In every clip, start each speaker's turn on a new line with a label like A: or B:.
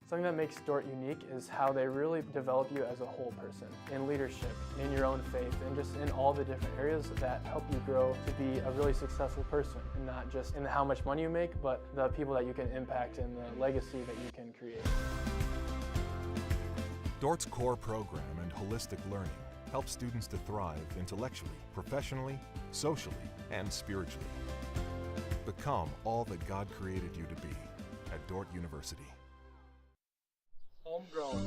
A: Something that makes Dordt unique is how they really develop you as a whole person, in leadership, in your own faith, and just in all the different areas that help you grow to be a really successful person, and not just in how much money you make, but the people that you can impact and the legacy that you can create.
B: Dordt's core program and holistic learning helps students to thrive intellectually, professionally, socially, and spiritually. Become all that God created you to be at Dordt University.
C: Homegrown.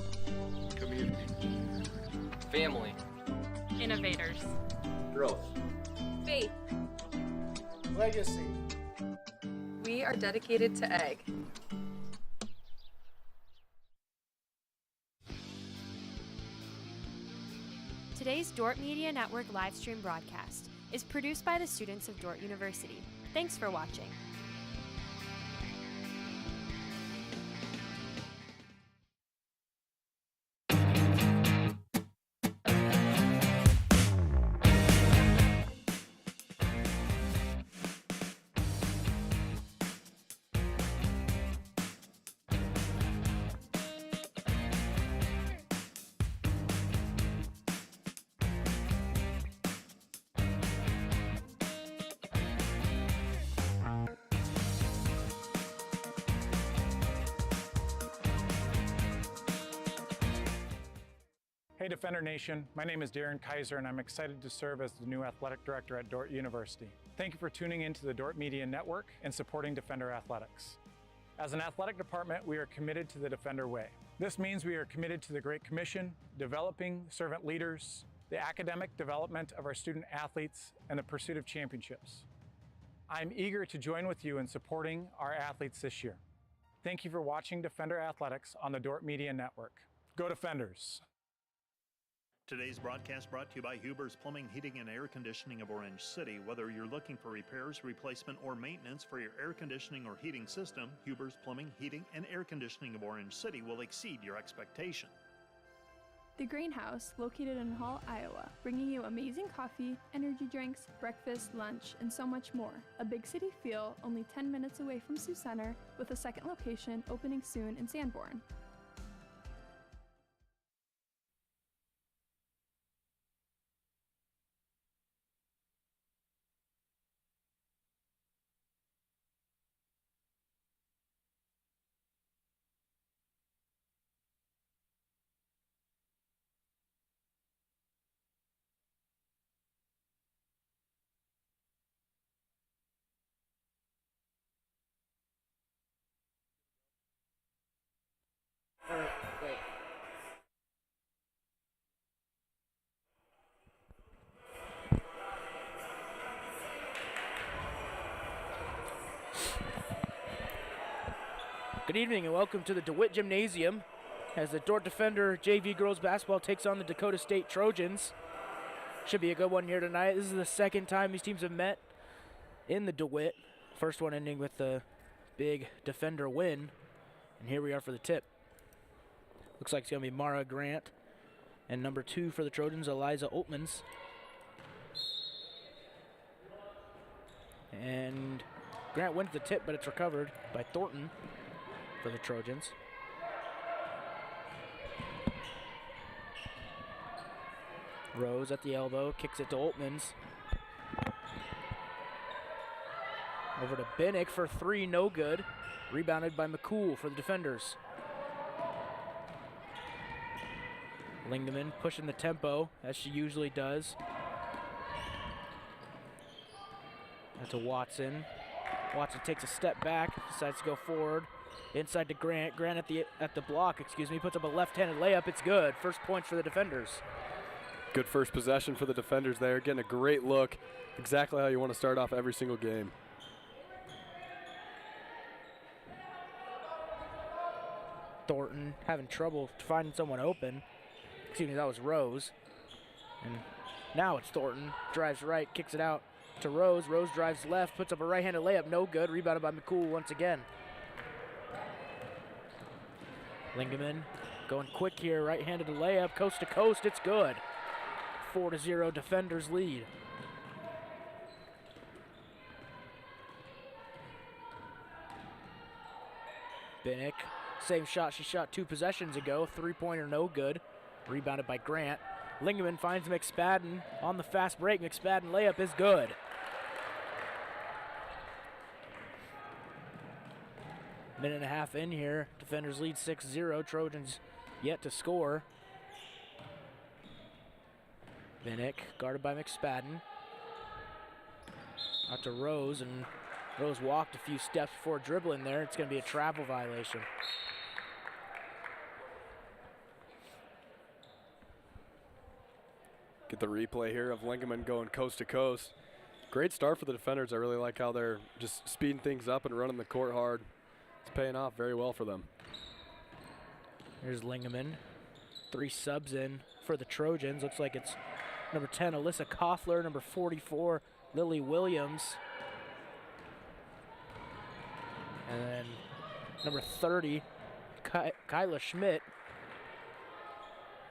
D: Community.
C: Family.
E: Innovators.
D: Growth.
E: Faith.
C: Legacy.
E: We are dedicated to egg.
F: Today's Dordt Media Network livestream broadcast is produced by the students of Dordt University. Thanks for watching.
G: Hey Defender Nation, my name is Darren Kaiser and I'm excited to serve as the new Athletic Director at Dordt University. Thank you for tuning in to the Dordt Media Network and supporting Defender Athletics. As an athletic department, we are committed to the Defender way. This means we are committed to the Great Commission, developing servant leaders, the academic development of our student athletes, and the pursuit of championships. I'm eager to join with you in supporting our athletes this year. Thank you for watching Defender Athletics on the Dordt Media Network. Go Defenders!
H: Today's broadcast brought to you by Huber's Plumbing, Heating, and Air Conditioning of Orange City. Whether you're looking for repairs, replacement, or maintenance for your air conditioning or heating system, Huber's Plumbing, Heating, and Air Conditioning of Orange City will exceed your expectation.
I: The Greenhouse, located in Hall, Iowa, bringing you amazing coffee, energy drinks, breakfast, lunch, and so much more. A big city feel, only 10 minutes away from Sioux Center, with a second location opening soon in Sanborn.
C: Wait.
J: Good evening and welcome to the DeWitt Gymnasium as the Dordt Defender JV girls basketball takes on the Dakota State Trojans. Should be a good one here tonight. This is the second time these teams have met in the DeWitt. First one ending with the big Defender win. And here we are for the tip. Looks like it's going to be Mara Grant. And number 2 for the Trojans, Eliza Oltmans. And Grant wins the tip, but it's recovered by Thornton for the Trojans. Rose at the elbow, kicks it to Oltmans. Over to Binnick for 3, no good. Rebounded by McCool for the Defenders. Lindemann pushing the tempo, as she usually does. That's to Watson. Watson takes a step back, decides to go forward. Inside to Grant. Grant at the block, puts up a left-handed layup. It's good. First points for the Defenders.
K: Good first possession for the Defenders there. Getting a great look. Exactly how you want to start off every single game.
J: Thornton having trouble finding someone open. That was Rose. And now it's Thornton. Drives right, kicks it out to Rose. Rose drives left, puts up a right-handed layup. No good. Rebounded by McCool once again. Lindemann going quick here. Right-handed layup. Coast to coast. It's good. 4-0 Defenders lead. Binnick Same shot she shot 2 possessions ago. 3-pointer no good. Rebounded by Grant. Lingaman finds McSpadden on the fast break. McSpadden layup is good. Minute and a half in here. Defenders lead 6-0. Trojans yet to score. Vinnick guarded by McSpadden. Out to Rose, and Rose walked a few steps before dribbling there. It's going to be a travel violation.
K: Get the replay here of Lingaman going coast to coast. Great start for the defenders. I really like how they're just speeding things up and running the court hard. It's paying off very well for them.
J: Here's Lingaman. 3 subs in for the Trojans. Looks like it's number 10, Alyssa Koffler, number 44, Lily Williams. And then number 30, Kyla Schmidt.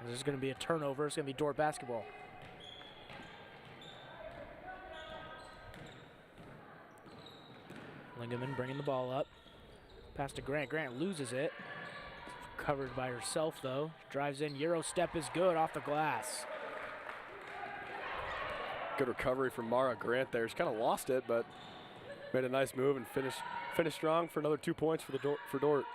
J: This is going to be a turnover. It's going to be Dordt basketball. Lingaman bringing the ball up. Pass to Grant. Grant loses it. Covered by herself, though. Drives in. Euro step is good off the glass.
K: Good recovery from Mara Grant there. She kind of lost it, but made a nice move and finished strong for another 2 points for Dordt.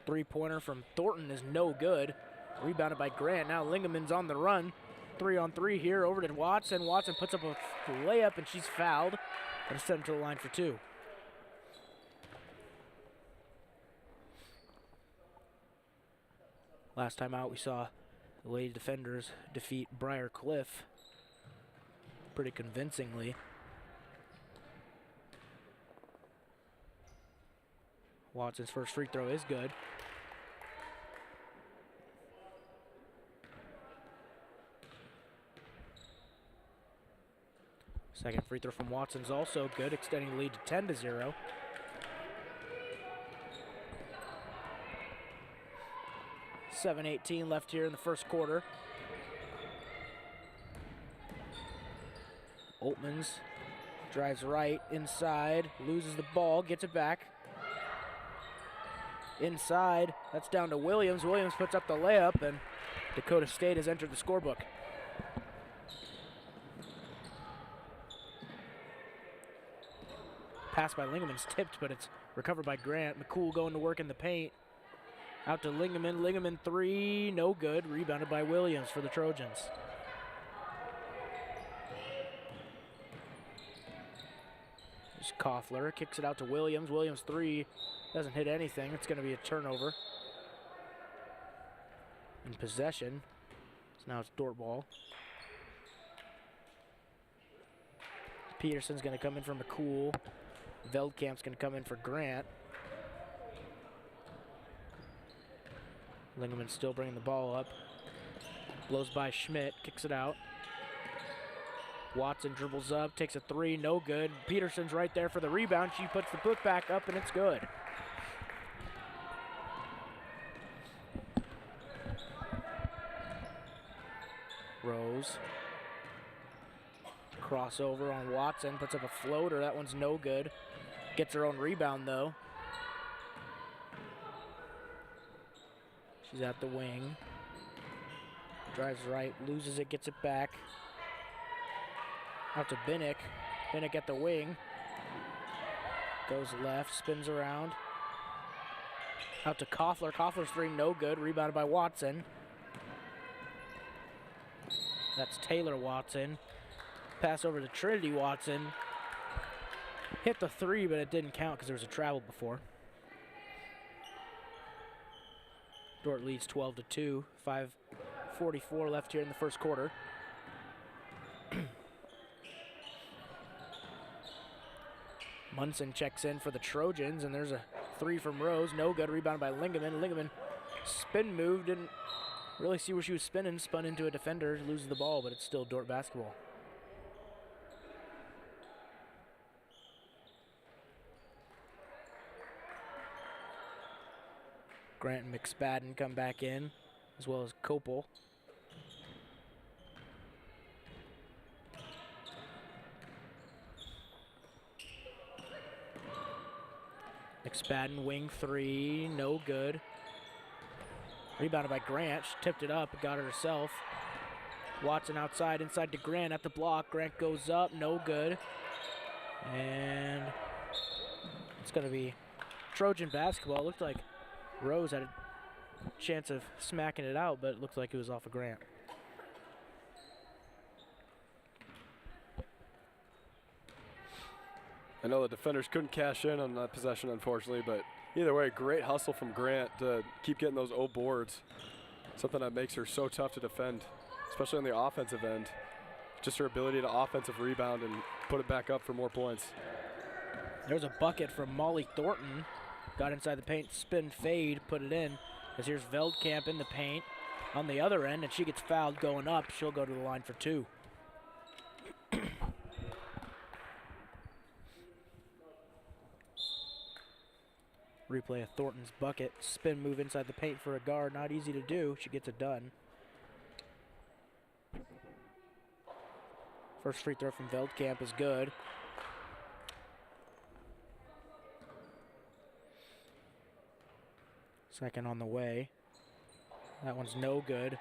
J: 3-pointer from Thornton is no good. Rebounded by Grant. Now Lingaman's on the run. 3-on-3 here over to Watson. Watson puts up a layup, and she's fouled. And sent him to the line for 2. Last time out, we saw the Lady Defenders defeat Briar Cliff pretty convincingly. Watson's first free throw is good. Second free throw from Watson's also good, extending the lead to 10-0. .7:18 left here in the first quarter. Oltmans drives right, inside, loses the ball, gets it back. Inside, that's down to Williams. Williams puts up the layup, and Dakota State has entered the scorebook. Pass by Lingaman's tipped, but it's recovered by Grant. McCool going to work in the paint. Out to Lingaman. Lingaman 3, no good. Rebounded by Williams for the Trojans. There's Koffler, kicks it out to Williams. Williams 3, doesn't hit anything. It's going to be a turnover. In possession. So now it's Dordt ball. Peterson's going to come in for McCool. Veldkamp's going to come in for Grant. Lingaman still bringing the ball up. Blows by Schmidt, kicks it out. Watson dribbles up, takes a 3, no good. Peterson's right there for the rebound. She puts the put back up, and it's good. Rose. Crossover on Watson, puts up a floater. That one's no good. Gets her own rebound, though. She's at the wing. Drives right, loses it, gets it back. Out to Binnick. Binnick at the wing. Goes left, spins around. Out to Koffler. Koffler's 3, no good. Rebounded by Watson. That's Taylor Watson. Pass over to Trinity Watson. Hit the 3, but it didn't count because there was a travel before. Dordt leads 12-2. 5:44 left here in the first quarter. Munson checks in for the Trojans, and there's a 3 from Rose. No good. Rebounded by Lingaman. Lingaman spin move. Didn't really see where she was spinning. Spun into a defender. Loses the ball, but it's still Dordt basketball. Grant and McSpadden come back in, as well as Copel. McSpadden, wing three, no good. Rebounded by Grant. She tipped it up, got it herself. Watson outside, inside to Grant at the block. Grant goes up, no good. And it's going to be Trojan basketball. It looked like Rose had a chance of smacking it out, but it looked like it was off of Grant.
K: I know the defenders couldn't cash in on that possession, unfortunately, but either way, great hustle from Grant to keep getting those O boards. Something that makes her so tough to defend, especially on the offensive end. Just her ability to offensive rebound and put it back up for more points.
J: There's a bucket from Molly Thornton. Got inside the paint, spin, fade, put it in. As here's Veldkamp in the paint on the other end, and she gets fouled going up. She'll go to the line for two. Replay of Thornton's bucket. Spin move inside the paint for a guard. Not easy to do. She gets it done. First free throw from Veldkamp is good. Second on the way. That one's no good.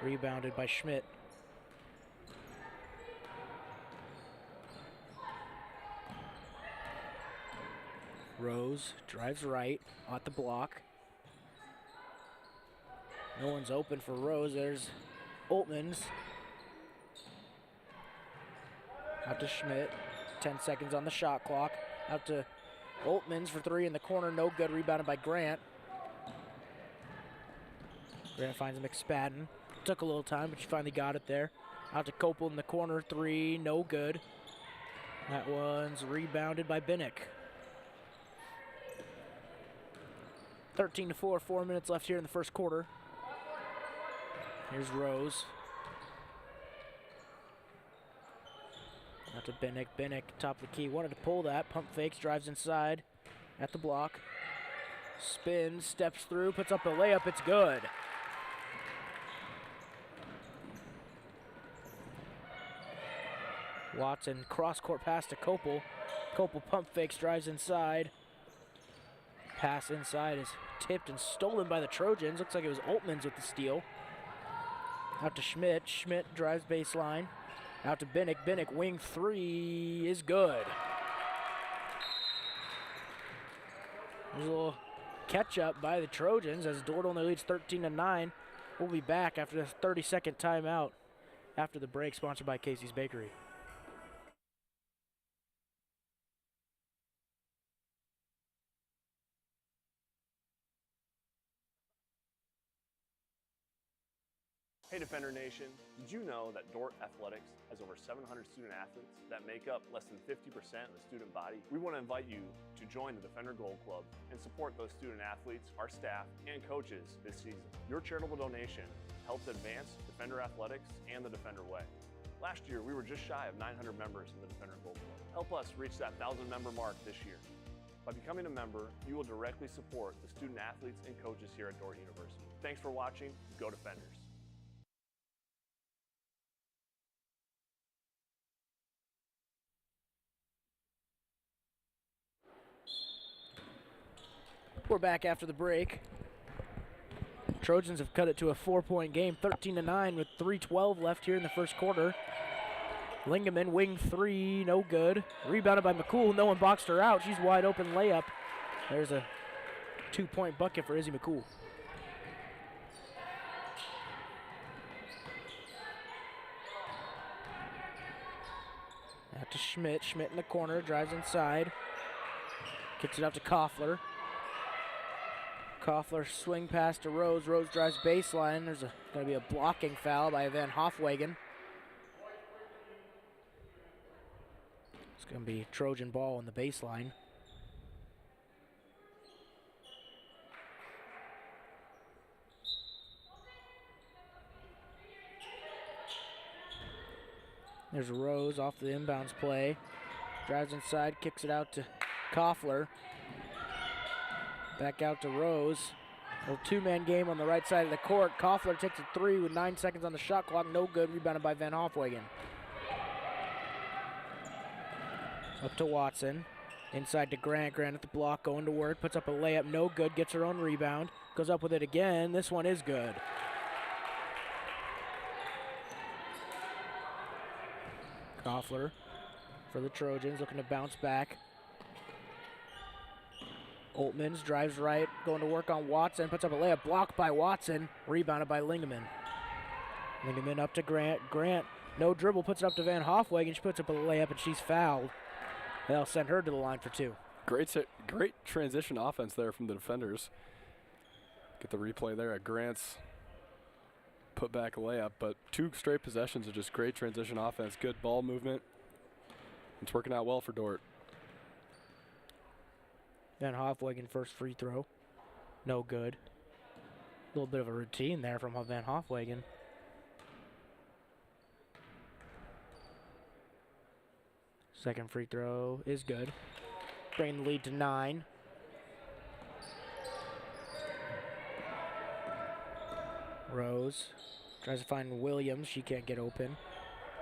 J: Rebounded by Schmidt. Rose drives right at the block. No one's open for Rose. There's Oltmans. Out to Schmidt. 10 seconds on the shot clock. Out to Oltmans for three in the corner. No good. Rebounded by Grant. Grant finds McSpadden. Took a little time, but she finally got it there. Out to Copel in the corner. Three. No good. That one's rebounded by Binnick. 13-4, 4 minutes left here in the first quarter. Here's Rose. Out to Binnick. Binnick, top of the key. Wanted to pull that. Pump fakes, drives inside at the block. Spins, steps through, puts up a layup. It's good. Watson, cross-court pass to Copel. Copel pump fakes, drives inside. Pass inside is tipped and stolen by the Trojans. Looks like it was Oltmans with the steal. Out to Schmidt. Schmidt drives baseline. Out to Binnick. Binnick, wing three is good. There's a little catch-up by the Trojans as Dordt only leads 13-9. We'll be back after the 30-second timeout after the break, sponsored by Casey's Bakery.
L: Hey Defender Nation, did you know that Dordt Athletics has over 700 student athletes that make up less than 50% of the student body? We want to invite you to join the Defender Gold Club and support those student athletes, our staff, and coaches this season. Your charitable donation helps advance Defender Athletics and the Defender Way. Last year, we were just shy of 900 members in the Defender Gold Club. Help us reach that 1,000 member mark this year. By becoming a member, you will directly support the student athletes and coaches here at Dordt University. Thanks for watching. Go Defenders.
J: We're back after the break. Trojans have cut it to a 4-point game, 13-9 with 3:12 left here in the first quarter. Lingaman, wing three, no good. Rebounded by McCool, no one boxed her out. She's wide open layup. There's a 2-point bucket for Izzy McCool. Out to Schmidt. Schmidt in the corner, drives inside. Kicks it out to Koffler. Koffler swing pass to Rose. Rose drives baseline. There's going to be a blocking foul by Van Hofwagen. It's going to be Trojan ball on the baseline. There's Rose off the inbounds play. Drives inside, kicks it out to Koffler. Back out to Rose. A little two-man game on the right side of the court. Koffler takes a three with 9 seconds on the shot clock. No good. Rebounded by Van Hofwagen. Up to Watson. Inside to Grant. Grant at the block, going to work, puts up a layup, no good, gets her own rebound, goes up with it again. This one is good. Koffler for the Trojans, looking to bounce back. Oltmans drives right, going to work on Watson, puts up a layup, blocked by Watson, rebounded by Lingeman. Lingeman up to Grant. Grant, no dribble, puts it up to Van Hofwegen. She puts up a layup and she's fouled. They'll send her to the line for 2.
K: Great transition offense there from the defenders. Get the replay there at Grant's put back layup, but 2 straight possessions of just great transition offense, good ball movement. It's working out well for Dordt.
J: Van Hofwegen first free throw, no good. A little bit of a routine there from Van Hofwegen. Second free throw is good. Bringing the lead to 9. Rose tries to find Williams. She can't get open.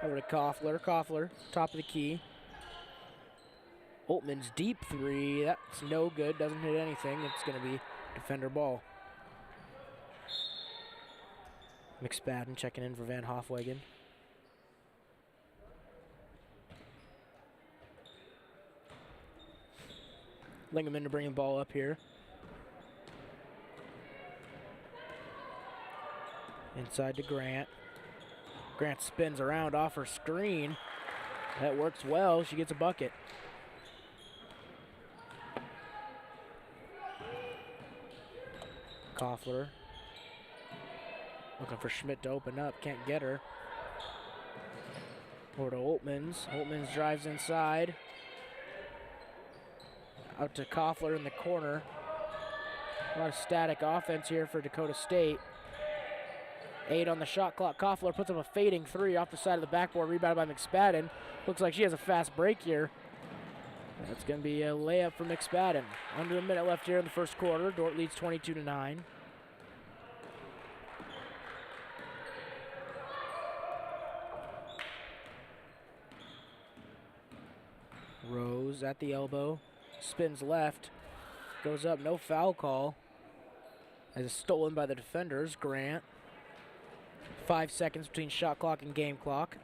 J: Over to Koffler. Koffler, top of the key. Oltman's deep 3. That's no good. Doesn't hit anything. It's going to be defender ball. McSpadden checking in for Van Hofwegen. Lingeman to bring the ball up here. Inside to Grant. Grant spins around off her screen. That works well. She gets a bucket. Koffler. Looking for Schmidt to open up. Can't get her. Over to Oltmans. Oltmans drives inside. Out to Koffler in the corner. A lot of static offense here for Dakota State. 8 on the shot clock. Koffler puts up a fading 3 off the side of the backboard, rebounded by McSpadden. Looks like she has a fast break here. That's going to be a layup for McSpadden. Under a minute left here in the first quarter. Dordt leads 22-9. Rose at the elbow. Spins left. Goes up. No foul call. As it's stolen by the defenders. Grant. 5 seconds between shot clock and game clock.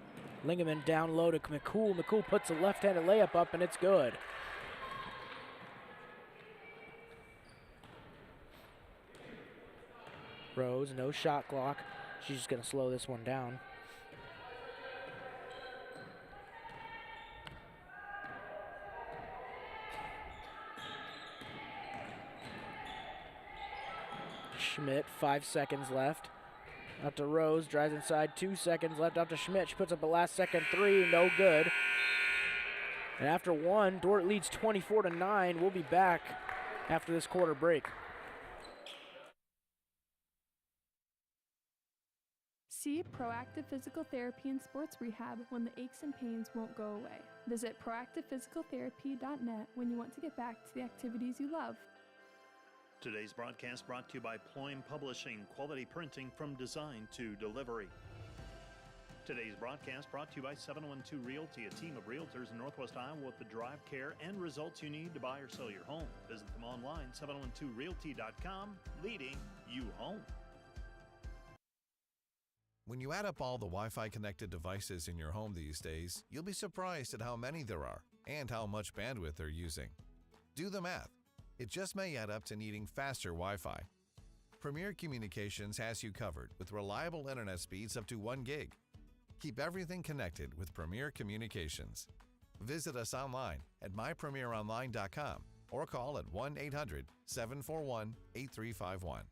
J: Lingeman down low to McCool. McCool puts a left-handed layup up, and it's good. Rose, no shot clock. She's just going to slow this one down. Schmidt, 5 seconds left. Out to Rose, drives inside, 2 seconds left. Out to Schmidt, she puts up a last second 3, no good. And after 1, Dordt leads 24-9. We'll be back after this quarter break.
I: See Proactive Physical Therapy and Sports Rehab when the aches and pains won't go away. Visit proactivephysicaltherapy.net when you want to get back to the activities you love.
H: Today's broadcast brought to you by Ployne Publishing, quality printing from design to delivery. Today's broadcast brought to you by 712 Realty, a team of realtors in Northwest Iowa with the drive, care, and results you need to buy or sell your home. Visit them online, 712realty.com, leading you home.
M: When you add up all the Wi-Fi connected devices in your home these days, you'll be surprised at how many there are and how much bandwidth they're using. Do the math. It just may add up to needing faster Wi-Fi. Premier Communications has you covered with reliable internet speeds up to 1 gig. Keep everything connected with Premier Communications. Visit us online at mypremieronline.com or call at 1-800-741-8351.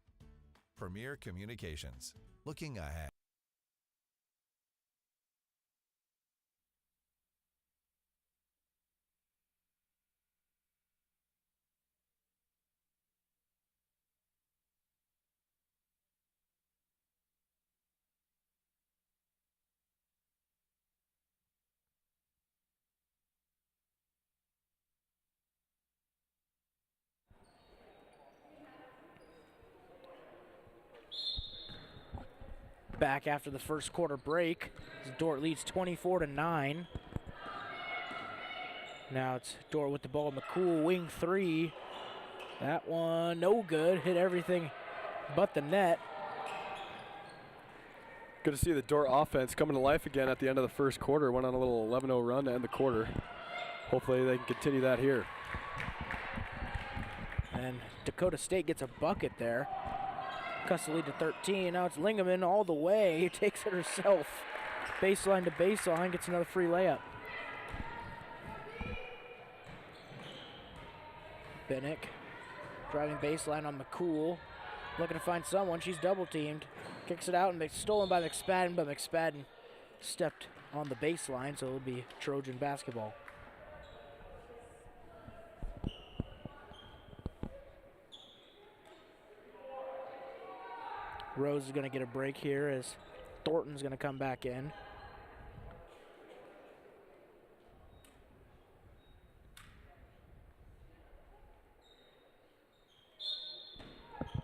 M: Premier Communications. Looking ahead.
J: Back after the first quarter break. Dordt leads 24-9. Now it's Dordt with the ball. McCool, wing three. That one, no good. Hit everything but the net.
K: Good to see the Dordt offense coming to life again at the end of the first quarter. Went on a little 11-0 run to end the quarter. Hopefully they can continue that here.
J: And Dakota State gets a bucket there. Cuts the lead to 13. Now it's Lingaman all the way. He takes it herself. Baseline to baseline, gets another free layup. Bennick driving baseline on McCool. Looking to find someone. She's double teamed. Kicks it out and it's stolen by McSpadden, but McSpadden stepped on the baseline, so it'll be Trojan basketball. Rose is going to get a break here as Thornton's going to come back in.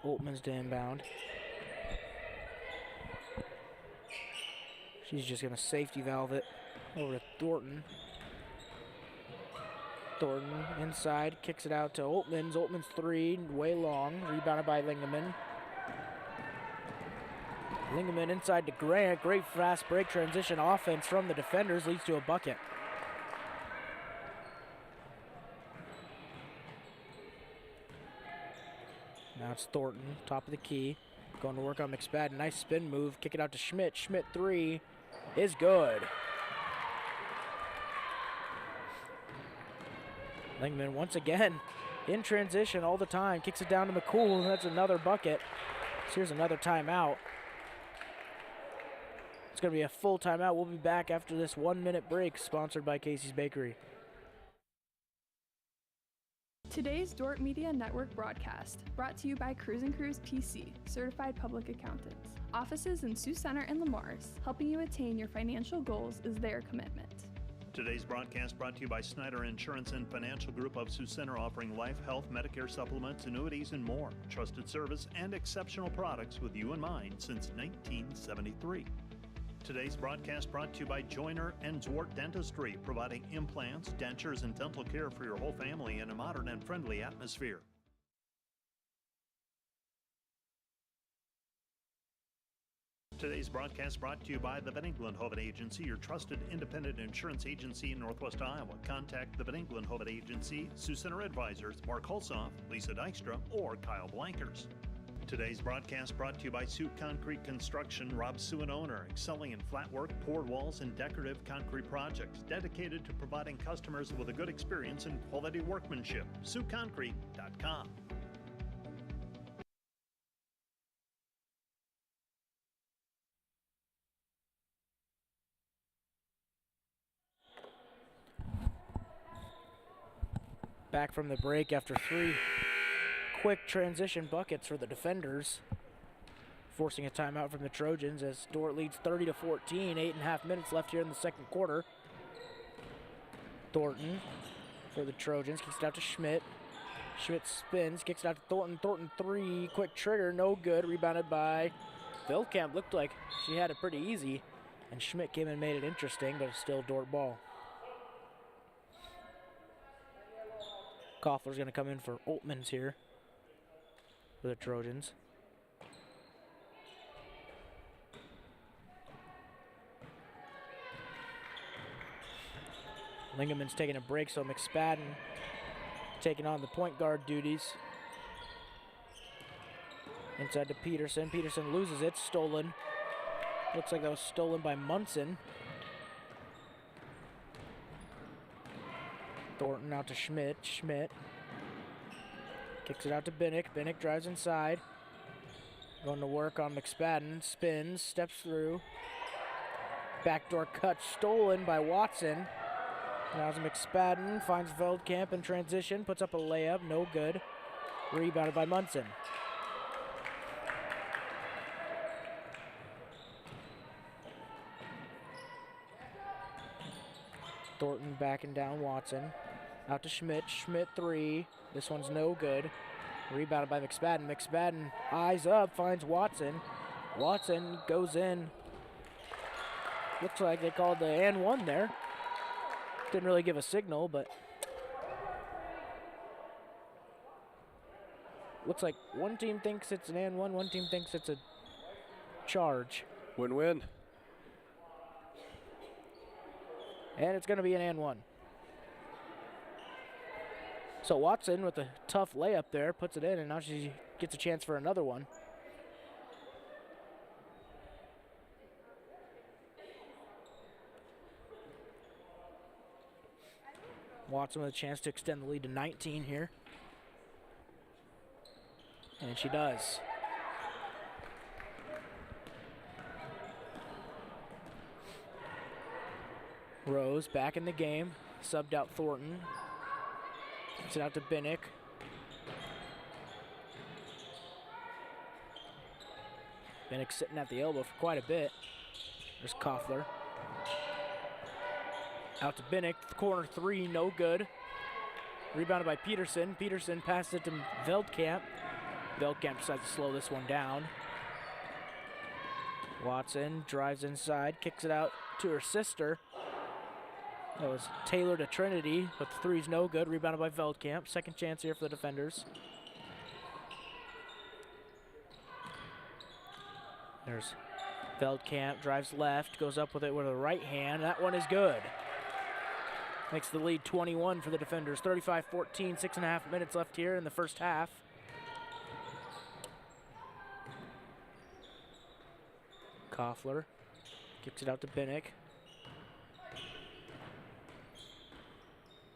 J: Oltman's to inbound. She's just going to safety valve it over to Thornton. Thornton inside, kicks it out to Oltman's. Oltman's three, way long, rebounded by Lingaman. Lingaman inside to Grant. Great fast break transition offense from the defenders leads to a bucket. Now it's Thornton, top of the key. Going to work on McSpadden. Nice spin move. Kick it out to Schmidt. Schmidt three is good. Lingaman once again in transition all the time. Kicks it down to McCool. That's another bucket. So here's another timeout. It's going to be a full timeout. We'll be back after this 1-minute break, sponsored by Casey's Bakery.
I: Today's Dordt Media Network broadcast, brought to you by Cruise & Cruise PC, certified public accountants. Offices in Sioux Center and Lamar's, helping you attain your financial goals is their commitment.
H: Today's broadcast brought to you by Snyder Insurance and Financial Group of Sioux Center, offering life, health, Medicare supplements, annuities, and more. Trusted service and exceptional products with you in mind since 1973. Today's broadcast brought to you by Joyner and Dordt Dentistry, providing implants, dentures, and dental care for your whole family in a modern and friendly atmosphere. Today's broadcast brought to you by the Van Engelen-Hoven Agency, your trusted independent insurance agency in Northwest Iowa. Contact the Van Engelen-Hoven Agency, Sioux Center Advisors, Mark Hulsoff, Lisa Dykstra, or Kyle Blankers. Today's broadcast brought to you by Sioux Concrete Construction, Rob Sioux and owner, excelling in flat work, poured walls, and decorative concrete projects, dedicated to providing customers with a good experience and quality workmanship. SiouxConcrete.com.
J: Back from the break after three quick transition buckets for the defenders, forcing a timeout from the Trojans as Dordt leads 30-14, 8.5 minutes left here in the second quarter. Thornton for the Trojans, kicks it out to Schmidt. Schmidt spins, kicks it out to Thornton. Thornton three, quick trigger, no good, rebounded by Veldkamp. Looked like she had it pretty easy, and Schmidt came and made it interesting, but it's still Dordt ball. Koffler's going to come in for Oltman's here for the Trojans. Lingaman's taking a break, so McSpadden taking on the point guard duties. Inside to Peterson. Peterson loses it, stolen. Looks like that was stolen by Munson. Thornton out to Schmidt. Schmidt kicks it out to Bennick. Bennick drives inside. Going to work on McSpadden. Spins, steps through. Backdoor cut stolen by Watson. Now it's McSpadden, finds Veldkamp in transition, puts up a layup, no good. Rebounded by Munson. Thornton backing down Watson. Out to Schmidt. Schmidt three. This one's no good. Rebounded by McSpadden. McSpadden eyes up, finds Watson. Watson goes in. Looks like they called the and one there. Didn't really give a signal, but looks like one team thinks it's an and one team thinks it's a charge.
K: Win-win.
J: And it's going to be an and one. So Watson with a tough layup there, puts it in, and now she gets a chance for another one. Watson with a chance to extend the lead to 19 here. And she does. Rose back in the game, subbed out Thornton. Gets it out to Binnick. Binnick sitting at the elbow for quite a bit. There's Koffler. Out to Binnick, corner three, no good. Rebounded by Peterson. Peterson passes it to Veldkamp. Veldkamp decides to slow this one down. Watson drives inside, kicks it out to her sister. That was Taylor to Trinity, but the three's no good. Rebounded by Veldkamp. Second chance here for the defenders. There's Veldkamp, drives left, goes up with it with a right hand. That one is good. Makes the lead 21 for the defenders. 35-14, 6.5 minutes left here in the first half. Koffler kicks it out to Binnick.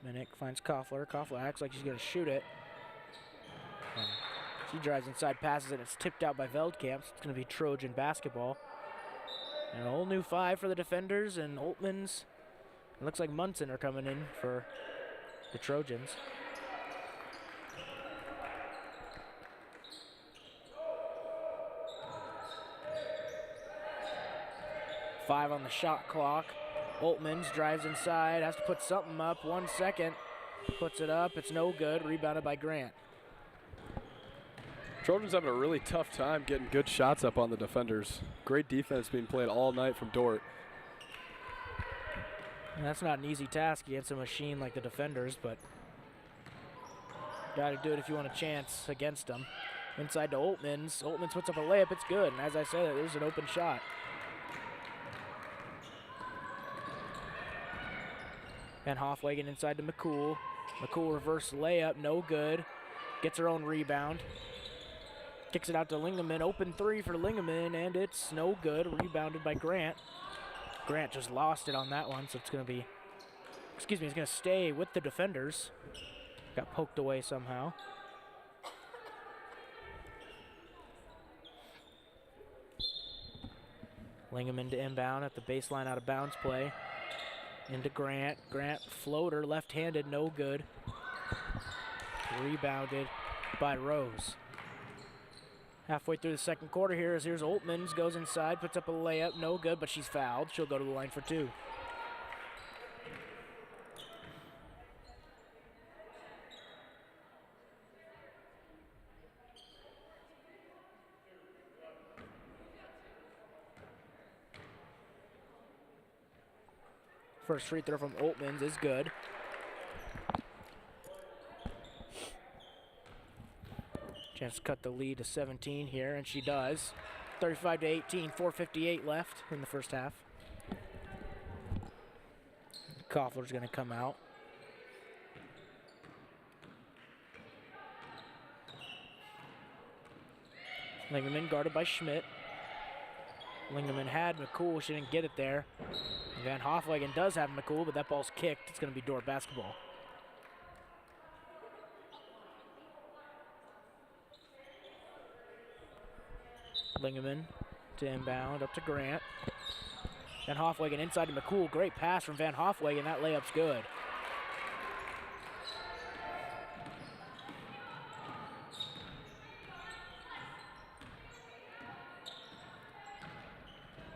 J: Binnick finds Koffler. Koffler acts like she's going to shoot it. She drives inside, passes it. It's tipped out by Veldkamp. It's going to be Trojan basketball. And a whole new 5 for the defenders, and Oltmans. It looks like Munson are coming in for the Trojans. Five on the shot clock. Oltmans drives inside, has to put something up. 1 second, puts it up. It's no good. Rebounded by Grant.
K: Trojans having a really tough time getting good shots up on the defenders. Great defense being played all night from Dordt.
J: And that's not an easy task against a machine like the defenders, but got to do it if you want a chance against them. Inside to Oltmans. Oltmans puts up a layup. It's good. And as I said, there's an open shot. Van Hofwagen inside to McCool. McCool reverse layup, no good. Gets her own rebound. Kicks it out to Lingaman. Open three for Lingaman, and it's no good. Rebounded by Grant. Grant just lost it on that one, so it's going to be, it's going to stay with the defenders. Got poked away somehow. Lingaman to inbound at the baseline out of bounds play. Into Grant. Grant floater, left-handed, no good. Rebounded by Rose. Halfway through the second quarter here's Oltmans, goes inside, puts up a layup, no good, but she's fouled. She'll go to the line for 2. First free throw from Oltmans is good. Chance to cut the lead to 17 here, and she does. 35-18, 4:58 left in the first half. Koffler's going to come out. Lingaman guarded by Schmidt. Lingaman had McCool, she didn't get it there. Van Hofwagen does have McCool, but that ball's kicked. It's going to be Dordt basketball. Lingaman to inbound, up to Grant. Van Hofwagen inside to McCool. Great pass from Van Hofwagen. That layup's good.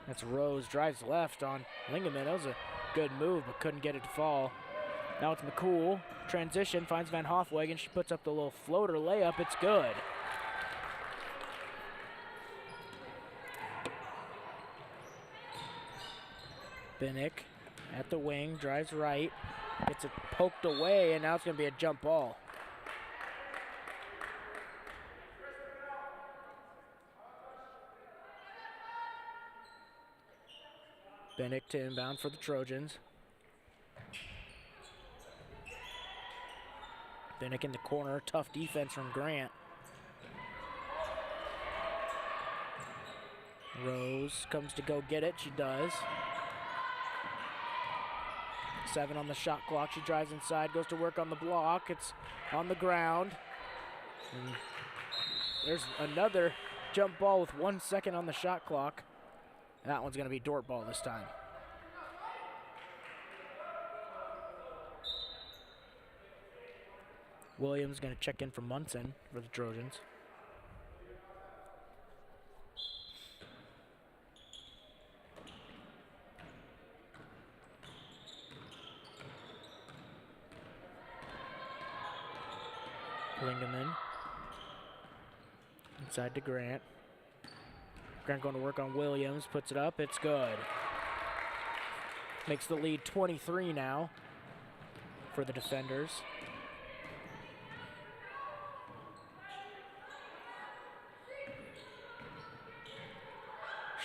J: That's Rose, drives left on Lingaman. That was a good move, but couldn't get it to fall. Now it's McCool. Transition, finds Van Hofwagen. She puts up the little floater layup. It's good. Binnick at the wing, drives right. Gets it poked away, and now it's going to be a jump ball. Bennick to inbound for the Trojans. Bennick in the corner, tough defense from Grant. Rose comes to go get it, she does. 7 on the shot clock, she drives inside, goes to work on the block, it's on the ground. And there's another jump ball with 1 second on the shot clock. That one's gonna be Dordt ball this time. Williams gonna check in for Munson for the Trojans. Lindemann. Inside to Grant. Grant going to work on Williams, puts it up, it's good. Makes the lead 23 now for the defenders.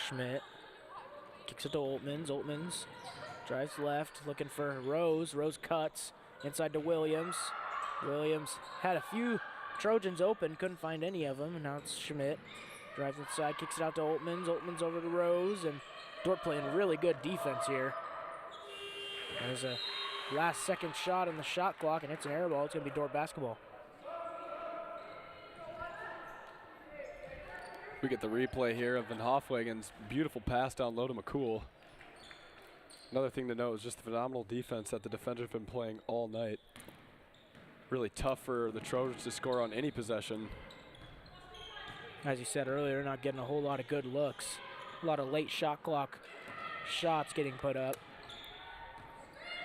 J: Schmidt kicks it to Oltmans. Oltmans drives left, looking for Rose. Rose cuts inside to Williams. Williams had a few Trojans open, couldn't find any of them, and now it's Schmidt. Drives inside, kicks it out to Oltmans. Oltmans over to Rose, and Dordt playing really good defense here. There's a last second shot on the shot clock, and it's an air ball. It's going to be Dordt basketball.
K: We get the replay here of Van Hofwegen's beautiful pass down low to McCool. Another thing to note is just the phenomenal defense that the defenders have been playing all night. Really tough for the Trojans to score on any possession.
J: As you said earlier, not getting a whole lot of good looks. A lot of late shot clock shots getting put up.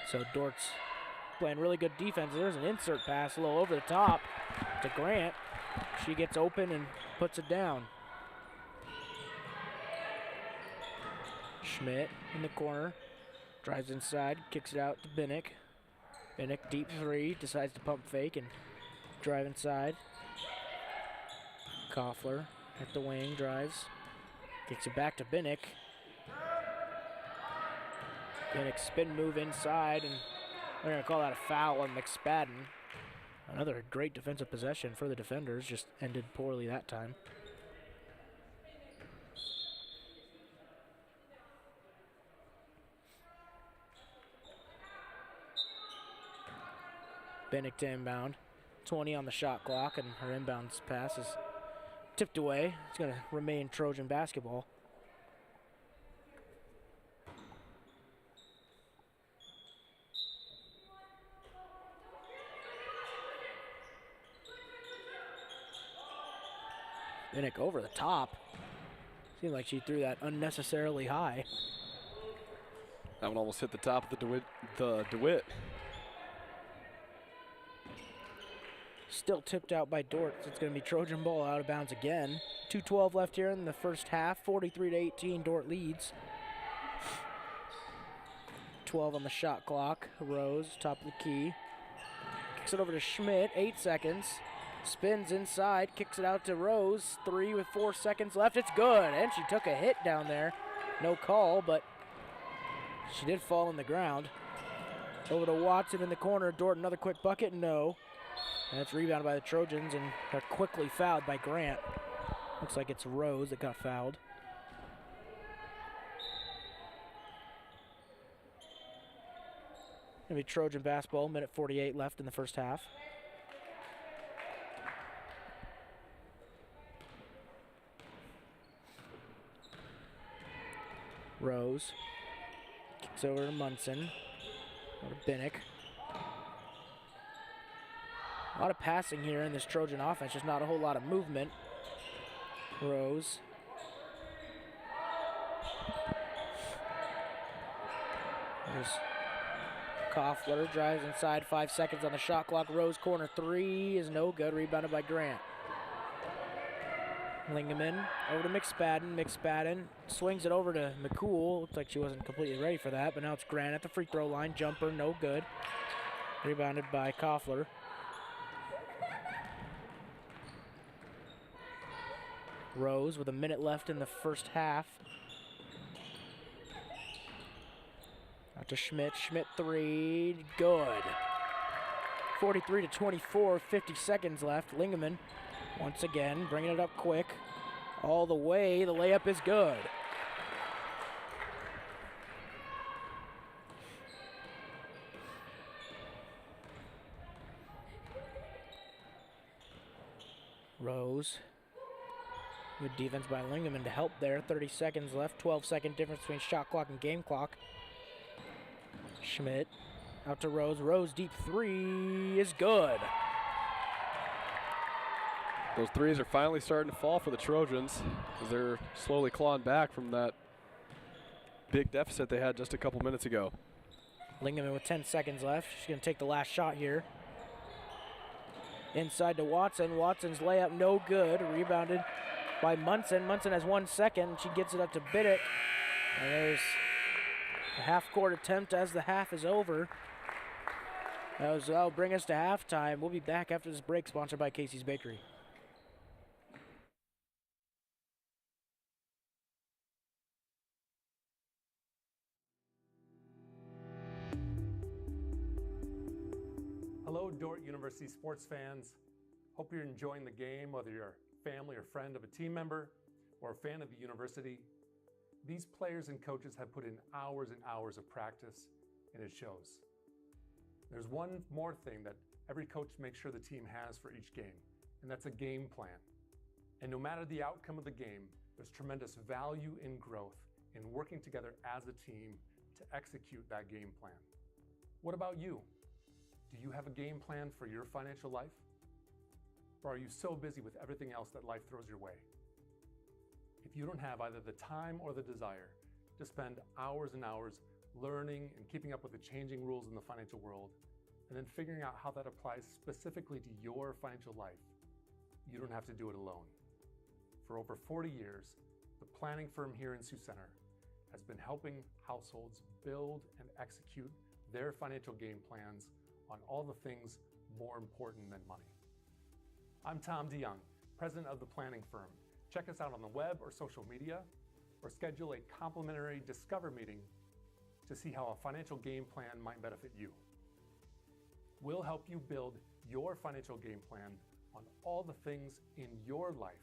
J: So Dordt's playing really good defense. There's an insert pass a little over the top to Grant. She gets open and puts it down. Schmidt in the corner, drives inside, kicks it out to Bennick. Bennick deep 3, decides to pump fake and drive inside. Koffler at the wing, drives, kicks it back to Bennick. Bennick spin move inside, and they're going to call that a foul on McSpadden. Another great defensive possession for the defenders, just ended poorly that time. Bennick to inbound. 20 on the shot clock, and her inbound pass is tipped away. It's going to remain Trojan basketball. Bennick over the top. Seemed like she threw that unnecessarily high.
K: That one almost hit the top of the DeWitt.
J: Still tipped out by Dordt. So it's going to be Trojan ball out of bounds again. 2:12 left here in the first half. 43-18, Dordt leads. 12 on the shot clock. Rose, top of the key. Kicks it over to Schmidt, 8 seconds. Spins inside, kicks it out to Rose. 3 with 4 seconds left. It's good, and she took a hit down there. No call, but she did fall on the ground. Over to Watson in the corner. Dordt, another quick bucket, no. And it's rebounded by the Trojans, and they're quickly fouled by Grant. Looks like it's Rose that got fouled. Gonna be Trojan basketball, minute 48 left in the first half. Rose kicks over to Munson, or to Bennick. A lot of passing here in this Trojan offense, just not a whole lot of movement. Rose. There's Koffler, drives inside, 5 seconds on the shot clock. Rose corner 3 is no good, rebounded by Grant. Lingeman over to McSpadden. McSpadden swings it over to McCool. Looks like she wasn't completely ready for that, but now it's Grant at the free throw line. Jumper, no good. Rebounded by Koffler. Rose with a minute left in the first half. Out to Schmidt. Schmidt 3. Good. 43-24. 50 seconds left. Lingeman once again bringing it up quick. All the way. The layup is good. Rose. Good defense by Lingeman to help there. 30 seconds left. 12-second difference between shot clock and game clock. Schmidt out to Rose. Rose deep 3 is good.
K: Those threes are finally starting to fall for the Trojans as they're slowly clawing back from that big deficit they had just a couple minutes ago.
J: Lingeman with 10 seconds left. She's going to take the last shot here. Inside to Watson. Watson's layup no good. Rebounded by Munson. Munson has 1 second. She gets it up to Biddick. And there's a half-court attempt as the half is over. That'll bring us to halftime. We'll be back after this break, sponsored by Casey's Bakery.
N: Hello, Dordt University sports fans. Hope you're enjoying the game, whether you're a family or friend of a team member or a fan of the university. These players and coaches have put in hours and hours of practice, and it shows. There's one more thing that every coach makes sure the team has for each game, and that's a game plan. And no matter the outcome of the game, there's tremendous value in growth in working together as a team to execute that game plan. What about you? Do you have a game plan for your financial life? Or are you so busy with everything else that life throws your way? If you don't have either the time or the desire to spend hours and hours learning and keeping up with the changing rules in the financial world, and then figuring out how that applies specifically to your financial life, you don't have to do it alone. For over 40 years, the planning firm here in Sioux Center has been helping households build and execute their financial game plans on all the things more important than money. I'm Tom DeYoung, president of the planning firm. Check us out on the web or social media, or schedule a complimentary Discover meeting to see how a financial game plan might benefit you. We'll help you build your financial game plan on all the things in your life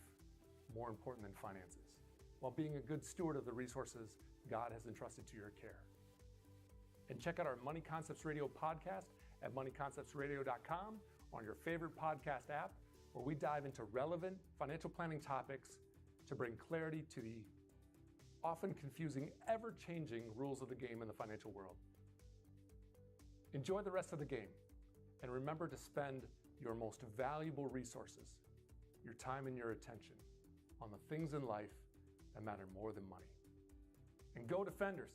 N: more important than finances, while being a good steward of the resources God has entrusted to your care. And check out our Money Concepts Radio podcast at moneyconceptsradio.com, on your favorite podcast app, where we dive into relevant financial planning topics to bring clarity to the often confusing, ever-changing rules of the game in the financial world. Enjoy the rest of the game, and remember to spend your most valuable resources, your time and your attention, on the things in life that matter more than money. And go Defenders!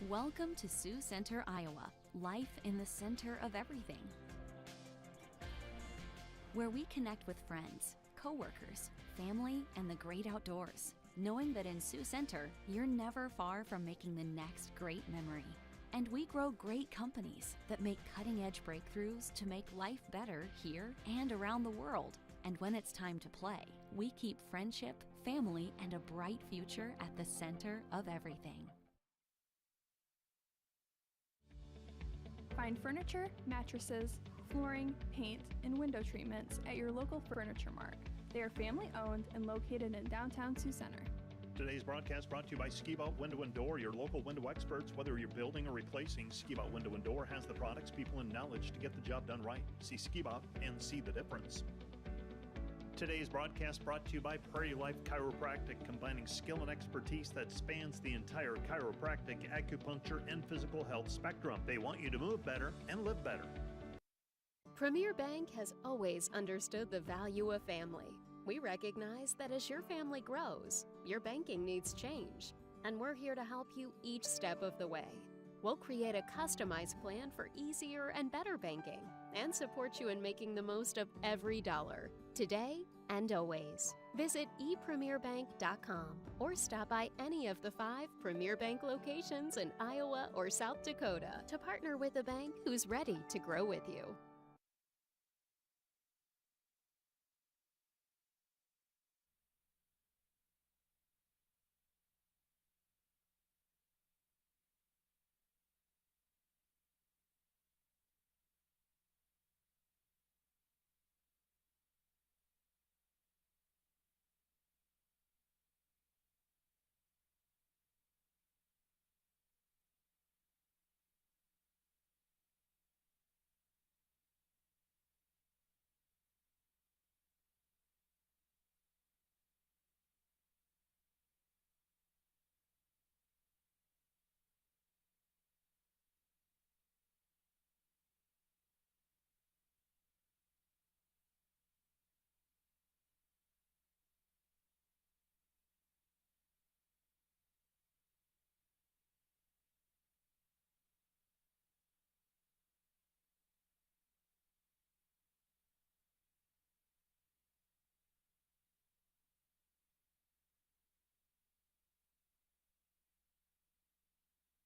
O: Welcome to Sioux Center, Iowa, life in the center of everything, where we connect with friends, coworkers, family, and the great outdoors, knowing that in Sioux Center, you're never far from making the next great memory. And we grow great companies that make cutting-edge breakthroughs to make life better here and around the world. And when it's time to play, we keep friendship, family, and a bright future at the center of everything.
I: Find furniture, mattresses, flooring, paint, and window treatments at your local Furniture Mart. They are family-owned and located in downtown Sioux Center.
H: Today's broadcast brought to you by Ski Bout Window and Door, your local window experts. Whether you're building or replacing, Ski Bout Window and Door has the products, people, and knowledge to get the job done right. See Ski Bout and see the difference. Today's broadcast brought to you by Prairie Life Chiropractic, combining skill and expertise that spans the entire chiropractic, acupuncture, and physical health spectrum. They want you to move better and live better.
P: Premier Bank has always understood the value of family. We recognize that as your family grows, your banking needs change, and we're here to help you each step of the way. We'll create a customized plan for easier and better banking and support you in making the most of every dollar, today and always. Visit epremierbank.com or stop by any of the 5 Premier Bank locations in Iowa or South Dakota to partner with a bank who's ready to grow with you.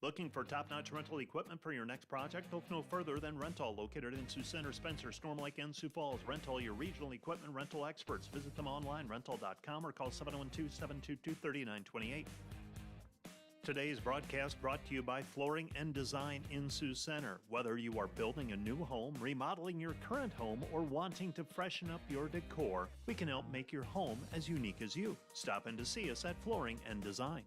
H: Looking for top-notch rental equipment for your next project? Look no further than Rental, located in Sioux Center, Spencer, Storm Lake, and Sioux Falls. Rental, your regional equipment rental experts. Visit them online, rental.com, or call 712-722-3928. Today's broadcast brought to you by Flooring and Design in Sioux Center. Whether you are building a new home, remodeling your current home, or wanting to freshen up your decor, we can help make your home as unique as you. Stop in to see us at Flooring and Design.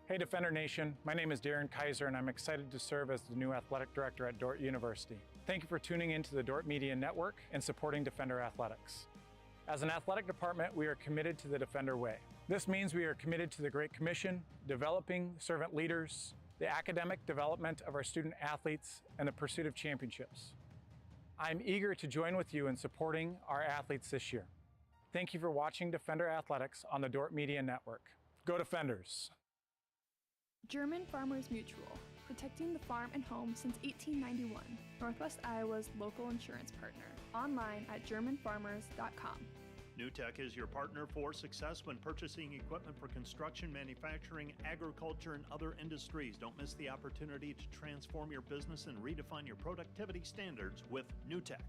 G: Hey Defender Nation, my name is Darren Kaiser and I'm excited to serve as the new athletic director at Dordt University. Thank you for tuning in to the Dordt Media Network and supporting Defender Athletics. As an athletic department, we are committed to the Defender way. This means we are committed to the Great Commission, developing servant leaders, the academic development of our student athletes, and the pursuit of championships. I'm eager to join with you in supporting our athletes this year. Thank you for watching Defender Athletics on the Dordt Media Network. Go Defenders!
I: German Farmers Mutual, protecting the farm and home since 1891. Northwest Iowa's local insurance partner. Online at germanfarmers.com.
H: NewTek is your partner for success when purchasing equipment for construction, manufacturing, agriculture, and other industries. Don't miss the opportunity to transform your business and redefine your productivity standards with NewTek.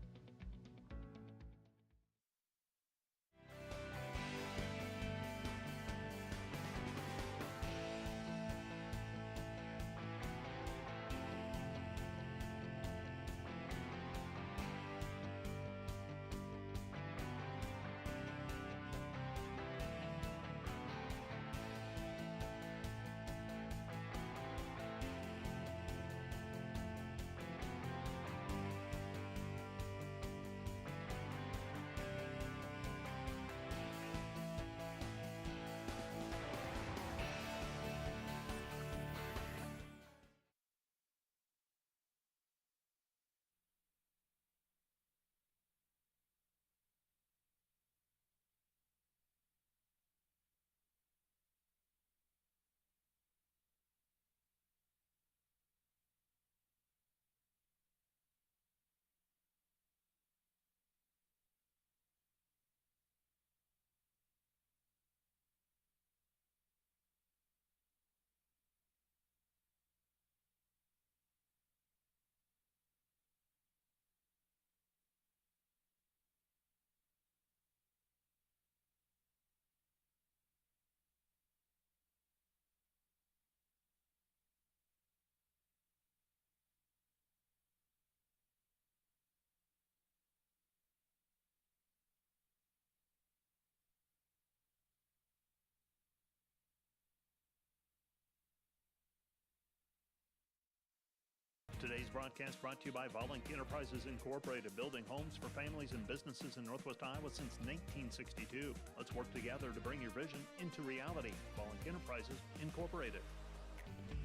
H: Today's broadcast brought to you by Volink Enterprises Incorporated, building homes for families and businesses in Northwest Iowa since 1962. Let's work together to bring your vision into reality. Volink Enterprises Incorporated.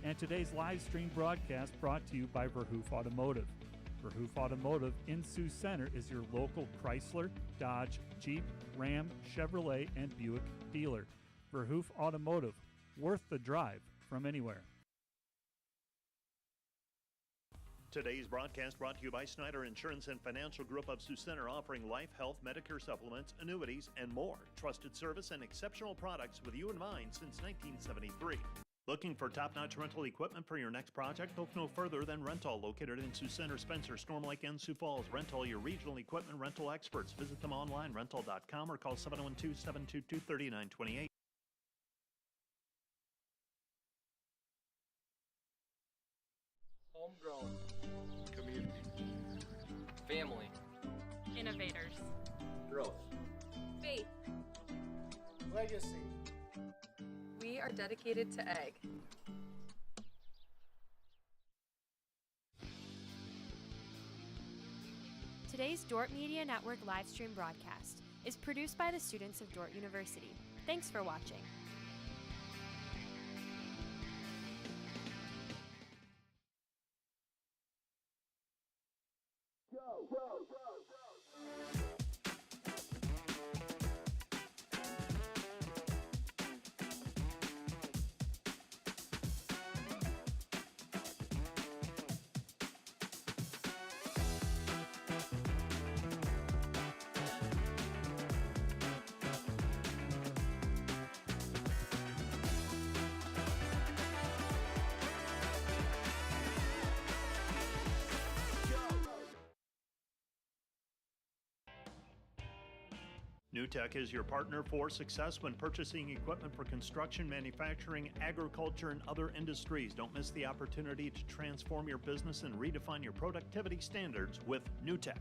Q: And today's live stream broadcast brought to you by Verhoof Automotive. Verhoof Automotive in Sioux Center is your local Chrysler, Dodge, Jeep, Ram, Chevrolet, and Buick dealer. Verhoof Automotive, worth the drive from anywhere.
H: Today's broadcast brought to you by Snyder Insurance and Financial Group of Sioux Center, offering life, health, Medicare supplements, annuities, and more. Trusted service and exceptional products with you in mind since 1973. Looking for top-notch rental equipment for your next project? Look no further than Rental, located in Sioux Center, Spencer, Storm Lake, and Sioux Falls. Rental, your regional equipment rental experts. Visit them online, rental.com, or call 712-722-3928.
C: Homegrown. Community. Family.
E: Innovators.
D: Growth.
E: Faith.
C: Legacy.
E: We are dedicated to egg.
F: Today's Dordt Media Network live stream broadcast is produced by the students of Dordt University. Thanks for watching.
H: NewTek is your partner for success when purchasing equipment for construction, manufacturing, agriculture, and other industries. Don't miss the opportunity to transform your business and redefine your productivity standards with NewTek.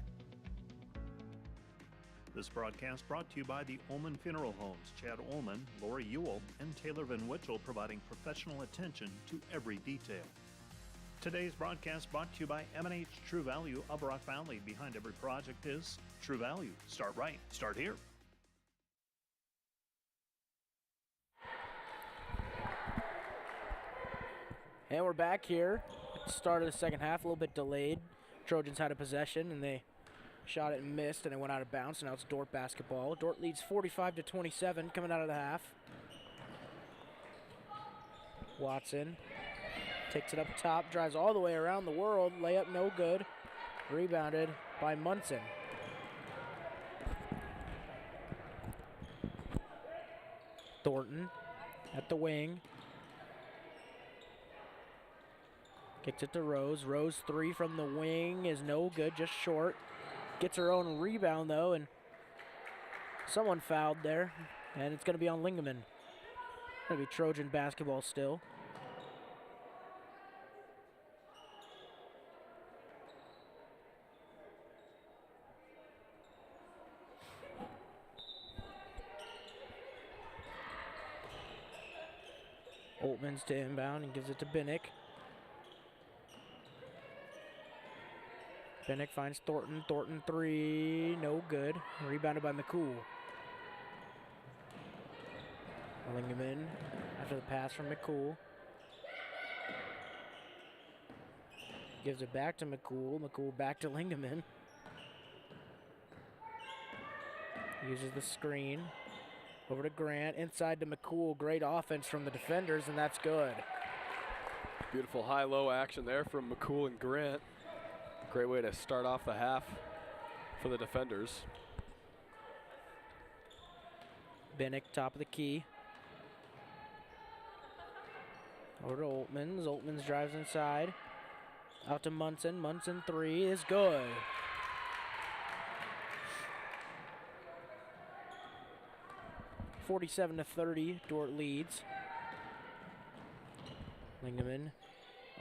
H: This broadcast brought to you by the Ullman Funeral Homes. Chad Ullman, Lori Ewell, and Taylor Van Witchell providing professional attention to every detail. Today's broadcast brought to you by M&H True Value of Rock Valley. Behind every project is True Value. Start right. Start here.
J: And we're back here at the start of the second half, a little bit delayed. Trojans had a possession, and they shot it and missed, and it went out of bounds, and now it's Dordt basketball. Dordt leads 45-27 coming out of the half. Watson takes it up top, drives all the way around the world. Layup no good. Rebounded by Munson. Thornton at the wing. Kicks it to Rose. Rose three from the wing is no good, just short. Gets her own rebound though, and someone fouled there, and it's going to be on Lingaman. Going to be Trojan basketball still. Oltmans to inbound and gives it to Binnick. Binnick finds Thornton. Thornton three, no good. Rebounded by McCool. Lingaman after the pass from McCool. Gives it back to McCool. McCool back to Lingaman. Uses the screen. Over to Grant. Inside to McCool. Great offense from the defenders, and that's good.
K: Beautiful high-low action there from McCool and Grant. Great way to start off the half for the defenders.
J: Binnick, top of the key. Over to Oltmans. Oltmans drives inside. Out to Munson. Munson three is good. (47-30), Dordt leads. Lingaman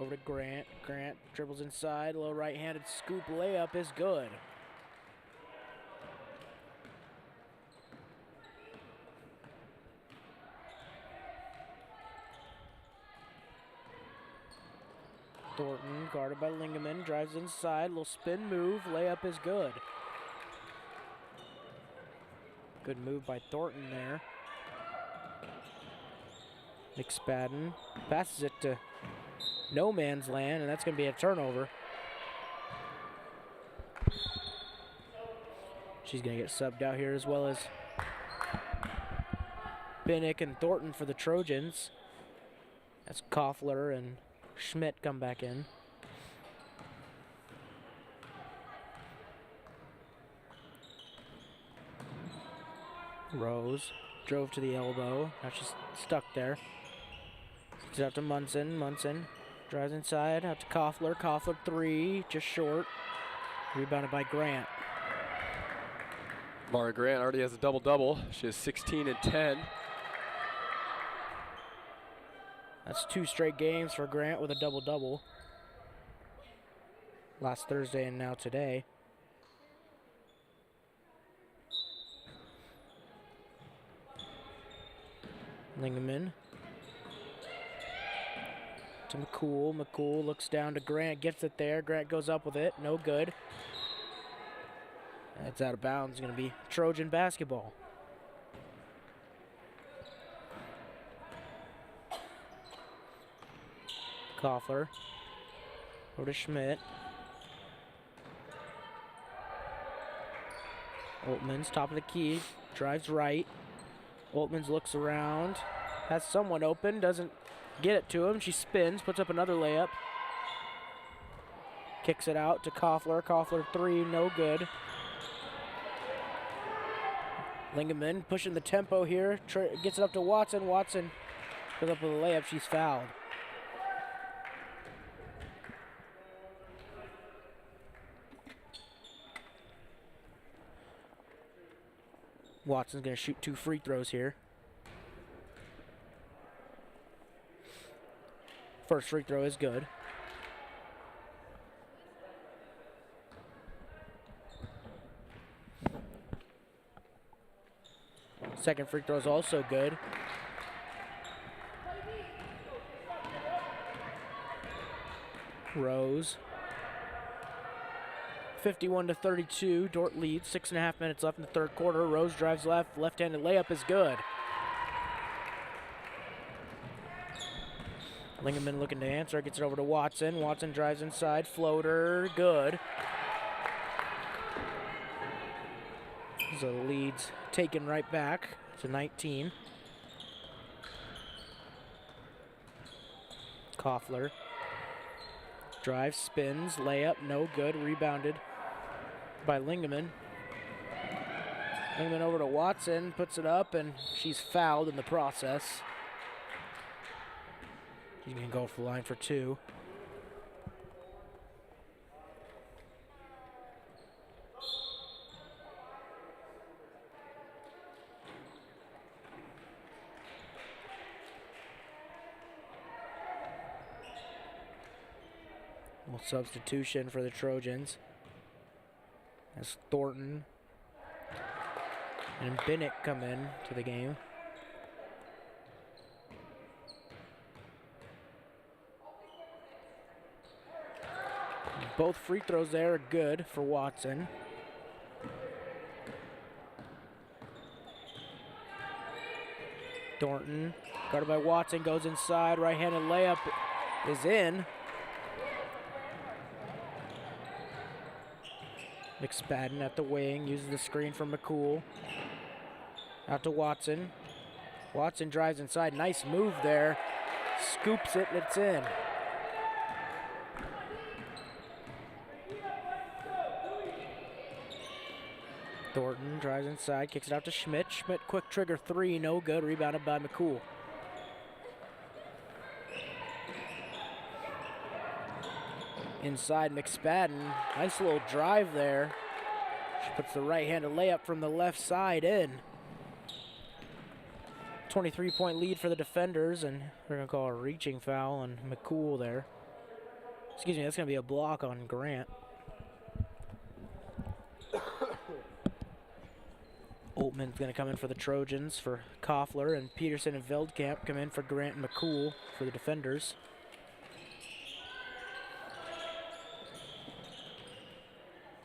J: over to Grant. Grant dribbles inside. Low right-handed scoop layup is good. Thornton guarded by Lingaman. Drives inside. Little spin move. Layup is good. Good move by Thornton there. McSpadden passes it to no man's land, and that's going to be a turnover. She's going to get subbed out here, as well as Binnick and Thornton for the Trojans. That's Koffler and Schmidt come back in. Rose drove to the elbow. Now she's stuck there. It's out to Munson. Munson drives inside. Out to Koffler. Koffler three, just short. Rebounded by Grant.
K: Mara Grant already has a double-double. She has 16 and 10.
J: That's 2 straight games for Grant with a double-double. Last Thursday and now today. Lingaman. To McCool. McCool looks down to Grant, gets it there. Grant goes up with it, no good. That's out of bounds, going to be Trojan basketball. Koffler. Over to Schmidt. Oltmans, top of the key, drives right. Oltmans looks around, has someone open, doesn't get it to him. She spins, puts up another layup. Kicks it out to Koffler. Koffler three, no good. Lingaman pushing the tempo here, gets it up to Watson. Watson goes up with a layup, she's fouled. Watson's going to shoot 2 free throws here. First free throw is good. Second free throw is also good. Rose. 51-32, Dordt leads, 6.5 minutes left in the third quarter. Rose drives left, left-handed layup is good. Lingeman looking to answer, gets it over to Watson. Watson drives inside, floater, good. So the lead's taken right back to 19. Koffler. Drive, spins, layup, no good, rebounded by Lingeman. Lingeman over to Watson, puts it up, and she's fouled in the process. She's gonna go for the line for 2. Well, substitution for the Trojans as Thornton and Bennett come in to the game. Both free throws there are good for Watson. Thornton, guarded by Watson, goes inside, right-handed layup is in. McSpadden at the wing, uses the screen from McCool. Out to Watson. Watson drives inside, nice move there. Scoops it, and it's in. Thornton drives inside, kicks it out to Schmidt. Schmidt, quick trigger 3, no good, rebounded by McCool. Inside McSpadden, nice little drive there. She puts the right-handed layup from the left side in. 23-point lead for the defenders, and they're gonna call a reaching foul on McCool there. Excuse me, that's gonna be a block on Grant. Oltman's gonna come in for the Trojans for Koffler, and Peterson and Veldkamp come in for Grant and McCool for the defenders.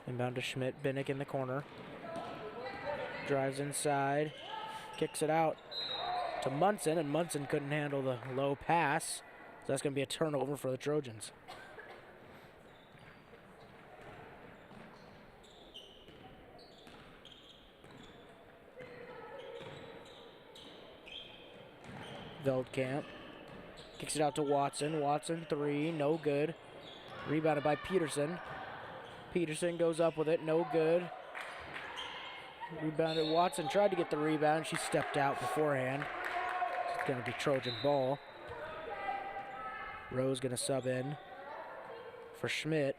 J: Inbound to Schmidt, Binnick in the corner. Drives inside, kicks it out to Munson, and Munson couldn't handle the low pass. So that's going to be a turnover for the Trojans. Veldkamp kicks it out to Watson. Watson, 3, no good. Rebounded by Peterson. Peterson goes up with it, no good. Rebounded, Watson tried to get the rebound. She stepped out beforehand. It's going to be Trojan ball. Rose going to sub in for Schmidt.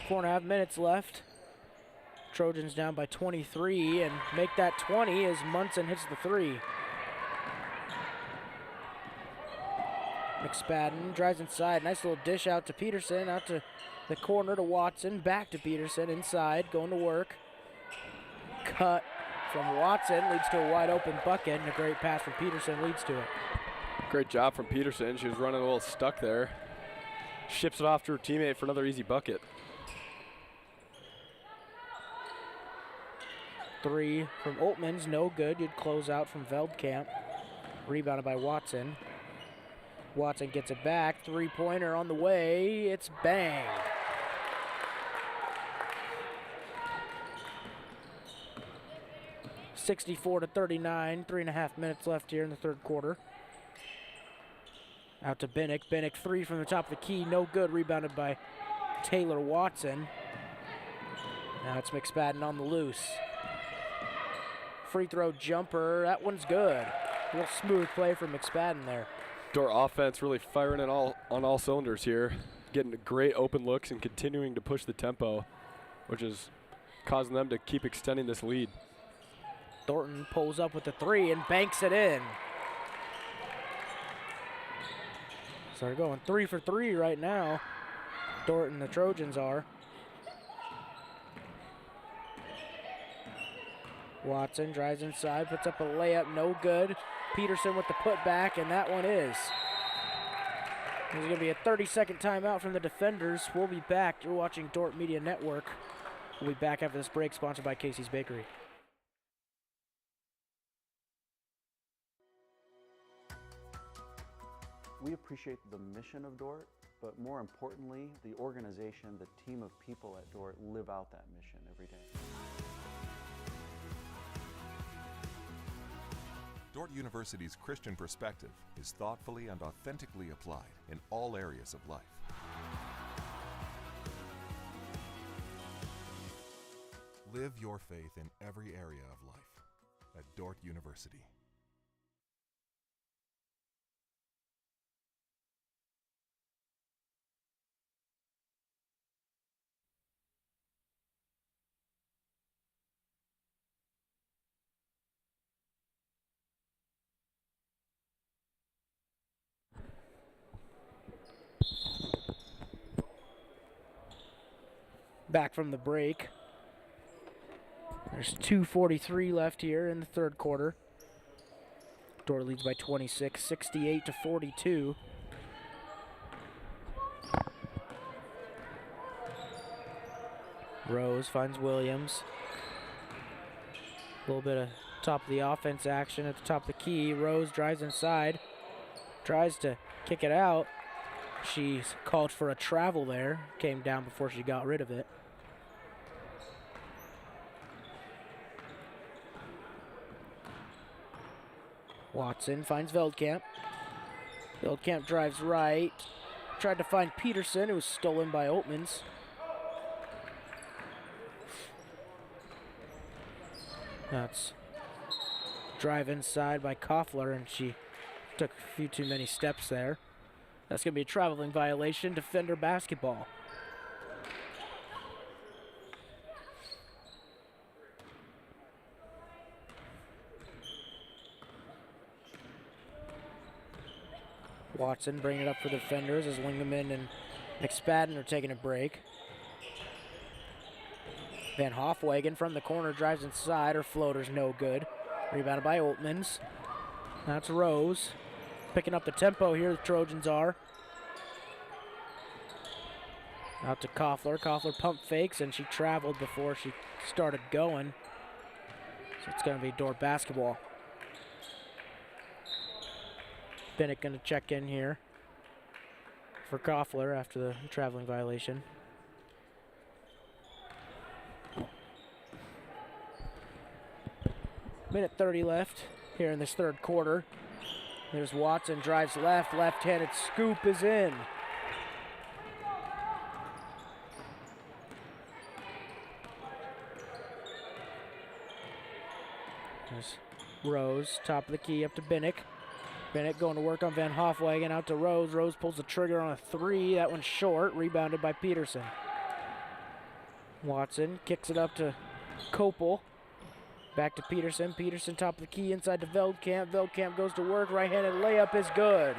J: Four and a half minutes left. Trojans down by 23 and make that 20 as Munson hits the 3. McSpadden drives inside. Nice little dish out to Peterson, out to the corner to Watson, back to Peterson, inside, going to work. Cut from Watson leads to a wide open bucket, and a great pass from Peterson leads to it.
K: Great job from Peterson. She was running a little stuck there. Ships it off to her teammate for another easy bucket.
J: 3 from Oltman's, no good. Good close out from Veldkamp. Rebounded by Watson. Watson gets it back. 3-pointer on the way. It's bang. (64-39). 3.5 minutes left here in the third quarter. Out to Binnick. Binnick, 3 from the top of the key. No good. Rebounded by Taylor Watson. Now it's McSpadden on the loose. Free throw jumper, that one's good. Real smooth play from McSpadden there.
K: Dordt offense really firing on all cylinders here, getting great open looks and continuing to push the tempo, which is causing them to keep extending this lead.
J: Thornton pulls up with the 3 and banks it in. So they're going 3 for 3 right now. Dordt and the Trojans are. Watson drives inside, puts up a layup, no good. Peterson with the putback, and that one is. There's going to be a 30-second timeout from the defenders. We'll be back. You're watching Dordt Media Network. We'll be back after this break, sponsored by Casey's Bakery.
R: We appreciate the mission of Dordt, but more importantly, the organization, the team of people at Dordt live out that mission every day.
B: Dordt University's Christian perspective is thoughtfully and authentically applied in all areas of life. Live your faith in every area of life at Dordt University.
J: Back from the break. There's 2:43 left here in the third quarter. Dordt leads by 26, 68-42. Rose finds Williams. A little bit of top of the offense action at the top of the key. Rose drives inside, tries to kick it out. She's called for a travel there. Came down before she got rid of it. Watson finds Veldkamp. Veldkamp drives right. Tried to find Peterson, who was stolen by Oltmans. That's drive inside by Koffler, and she took a few too many steps there. That's going to be a traveling violation, defender basketball. Watson bringing it up for the defenders as Lingeman and McSpadden are taking a break. Van Hofwagen from the corner drives inside. Her floater's no good. Rebounded by Oltmans. That's Rose. Picking up the tempo here, the Trojans are. Out to Koffler. Koffler pump fakes, and she traveled before she started going. So it's going to be Dordt basketball. Bennett going to check in here for Koffler after the traveling violation. Minute 30 left here in this third quarter. There's Watson, drives left, left-handed scoop is in. There's Rose, top of the key up to Bennett. Bennett going to work on Van Hofwagen, out to Rose. Rose pulls the trigger on a 3. That one's short, rebounded by Peterson. Watson kicks it up to Kopel. Back to Peterson. Peterson top of the key inside to Veldkamp. Veldkamp goes to work. Right-handed layup is good.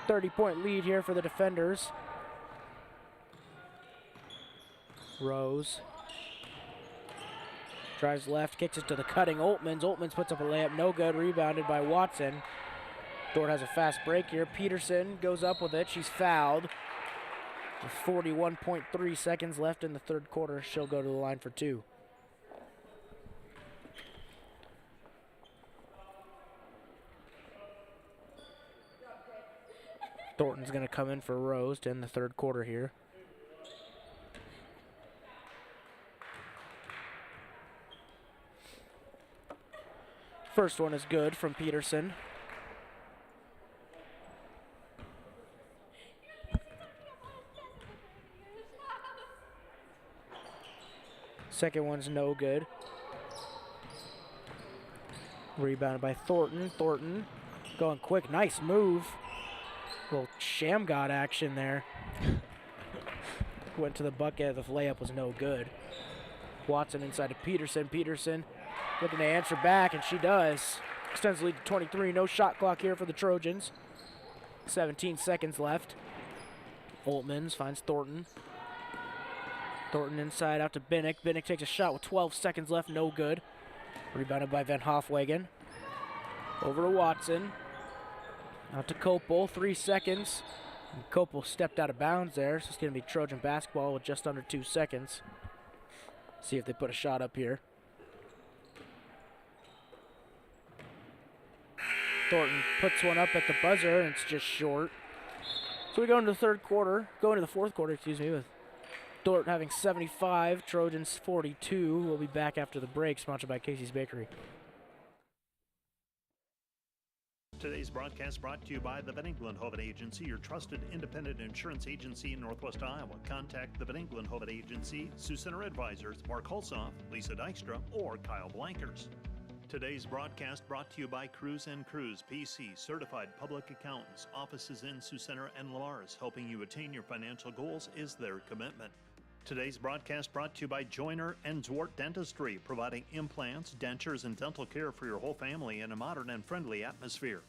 J: 30-point lead here for the defenders. Rose drives left, kicks it to the cutting Oltmans. Oltmans puts up a layup, no good, rebounded by Watson. Dordt has a fast break here. Peterson goes up with it. She's fouled. With 41.3 seconds left in the third quarter, she'll go to the line for 2. Thornton's going to come in for Rose to end the third quarter here. First one is good from Peterson. Second one's no good. Rebounded by Thornton. Thornton going quick. Nice move. Little Shamgod action there. Went to the bucket. The layup was no good. Watson inside to Peterson. Peterson looking to answer back, and she does. Extends the lead to 23. No shot clock here for the Trojans. 17 seconds left. Oltmans finds Thornton. Thornton inside out to Binnick. Binnick takes a shot with 12 seconds left. No good. Rebounded by Van Hofwagen. Over to Watson. Out to Kopel. 3 seconds. And Kopel stepped out of bounds there, so it's going to be Trojan basketball with just under 2 seconds. See if they put a shot up here. Thornton puts one up at the buzzer, and it's just short. So we go into the fourth quarter, with Dordt having 75, Trojans 42. We'll be back after the break, sponsored by Casey's Bakery.
H: Today's broadcast brought to you by the Van Engelen-Hoven Agency, your trusted independent insurance agency in Northwest Iowa. Contact the Van Engelen-Hoven Agency, Sioux Center Advisors, Mark Hulsoff, Lisa Dykstra, or Kyle Blankers. Today's broadcast brought to you by Cruz & Cruz, PC, certified public accountants, offices in Sioux Center and Lamars. Helping you attain your financial goals is their commitment. Today's broadcast brought to you by Joyner and Dordt Dentistry, providing implants, dentures, and dental care for your whole family in a modern and friendly atmosphere.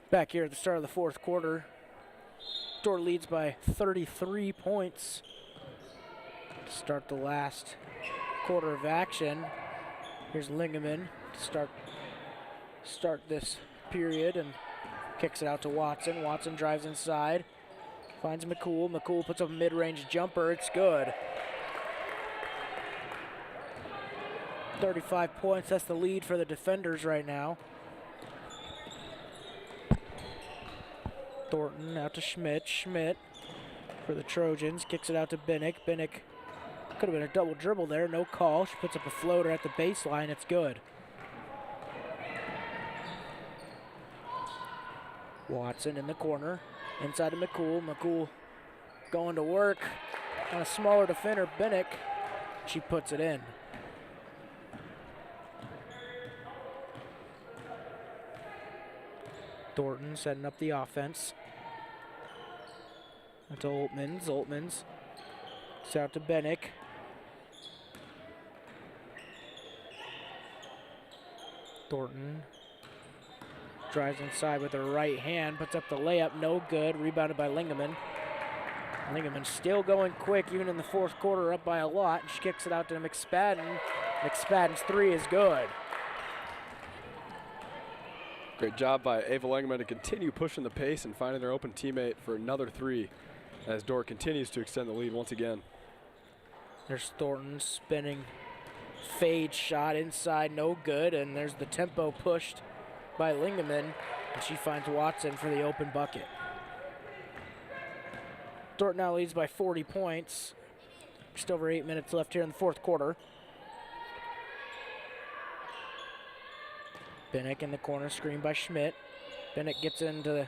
J: Back here at the start of the fourth quarter, Dordt leads by 33 points. To start the last quarter of action. Here's Lingeman to start this period and kicks it out to Watson. Watson drives inside, finds McCool. McCool puts up a mid-range jumper. It's good. 35 points. That's the lead for the defenders right now. Thornton out to Schmidt. Schmidt for the Trojans. Kicks it out to Binnick. Binnick could have been a double dribble there. No call. She puts up a floater at the baseline. It's good. Watson in the corner. Inside to McCool. McCool going to work on a smaller defender, Binnick. She puts it in. Thornton setting up the offense. To Oltmans. Oltmans. It's out to Binnick. Thornton drives inside with her right hand, puts up the layup, no good. Rebounded by Lingeman. Lingeman still going quick, even in the fourth quarter, up by a lot. She kicks it out to McSpadden. McSpadden's three is good.
K: Great job by Ava Lingeman to continue pushing the pace and finding their open teammate for another three as Dordt continues to extend the lead once again.
J: There's Thornton spinning fade shot inside, no good, and there's the tempo pushed by Lingeman, and she finds Watson for the open bucket. Dordt now leads by 40 points. Just over 8 minutes left here in the fourth quarter. Binnick in the corner, screened by Schmidt. Binnick gets into the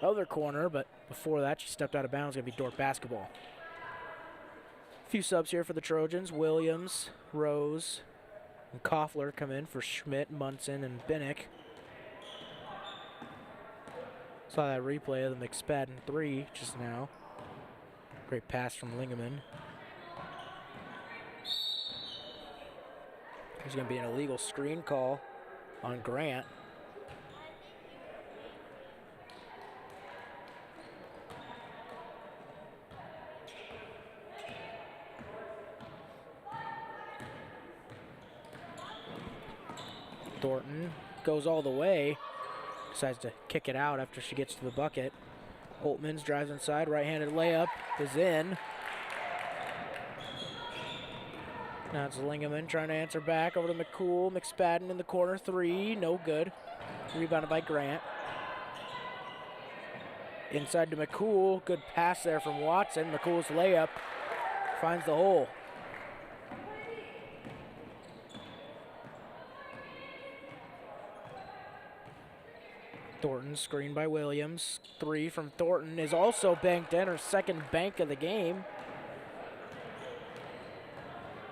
J: other corner, but before that, she stepped out of bounds. Going to be Dordt basketball. A few subs here for the Trojans. Williams, Rose, and Koffler come in for Schmidt, Munson, and Binnick. Saw that replay of the McSpadden three just now. Great pass from Lingeman. There's going to be an illegal screen call on Grant. Thornton goes all the way. Decides to kick it out after she gets to the bucket. Holtmans drives inside, right-handed layup is in. Now it's Lingaman trying to answer back over to McCool. McSpadden in the corner, 3, no good. Rebounded by Grant. Inside to McCool, good pass there from Watson. McCool's layup finds the hole. Thornton screened by Williams. 3 from Thornton is also banked in, her second bank of the game.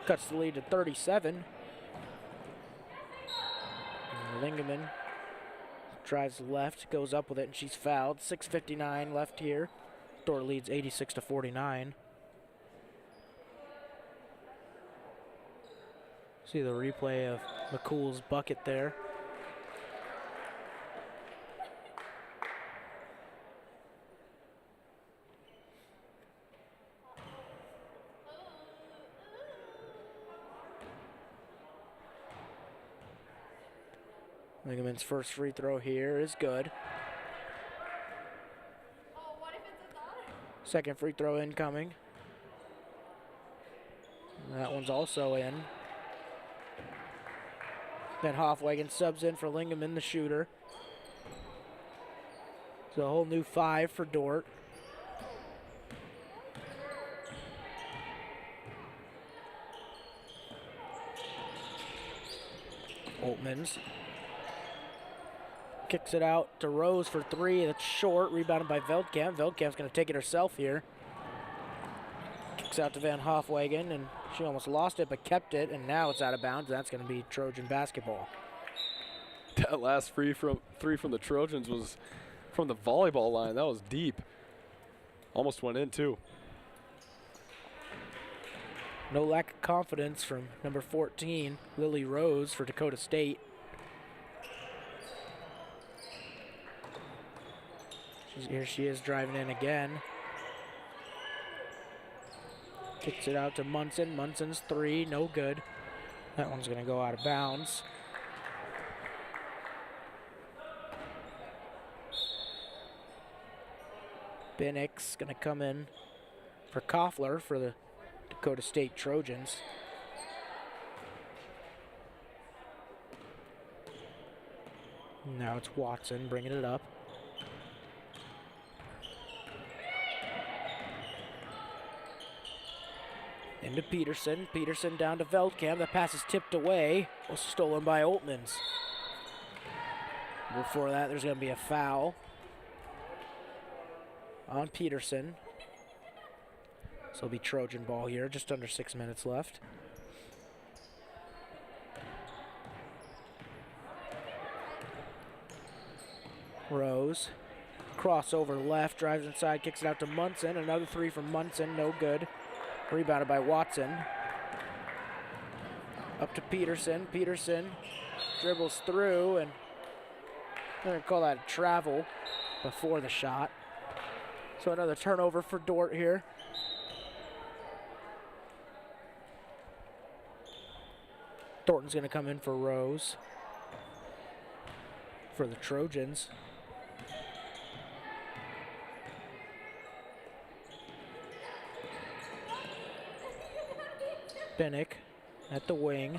J: Cuts the lead to 37. And Lingaman drives left, goes up with it, and she's fouled. 6:59 left here. Dordt leads 86-49. See the replay of McCool's bucket there. Lingaman's first free throw here is good. Second free throw incoming. That one's also in. Then Hoffwagen subs in for Lingaman, the shooter. So a whole new 5 for Dordt. Holtmans kicks it out to Rose for 3. That's short. Rebounded by Veldkamp. Veldkamp's going to take it herself here. Kicks out to Van Hoffwagen, and she almost lost it but kept it, and now it's out of bounds. That's going to be Trojan basketball.
K: That last three from the Trojans was from the volleyball line. That was deep. Almost went in, too.
J: No lack of confidence from number 14, Lily Rose for Dakota State. Here she is driving in again. Kicks it out to Munson. Munson's 3, no good. That one's going to go out of bounds. Binnick's going to come in for Koffler for the Dakota State Trojans. Now it's Watson bringing it up. Into Peterson. Peterson down to Veldkamp. The pass is tipped away. Was stolen by Oltmans. Before that, there's going to be a foul on Peterson. So it'll be Trojan ball here. Just under 6 minutes left. Rose. Crossover left. Drives inside. Kicks it out to Munson. Another 3 from Munson. No good. Rebounded by Watson. Up to Peterson. Peterson dribbles through, and I'm going to call that a travel before the shot. So another turnover for Dordt here. Thornton's going to come in for Rose for the Trojans. Binnick at the wing.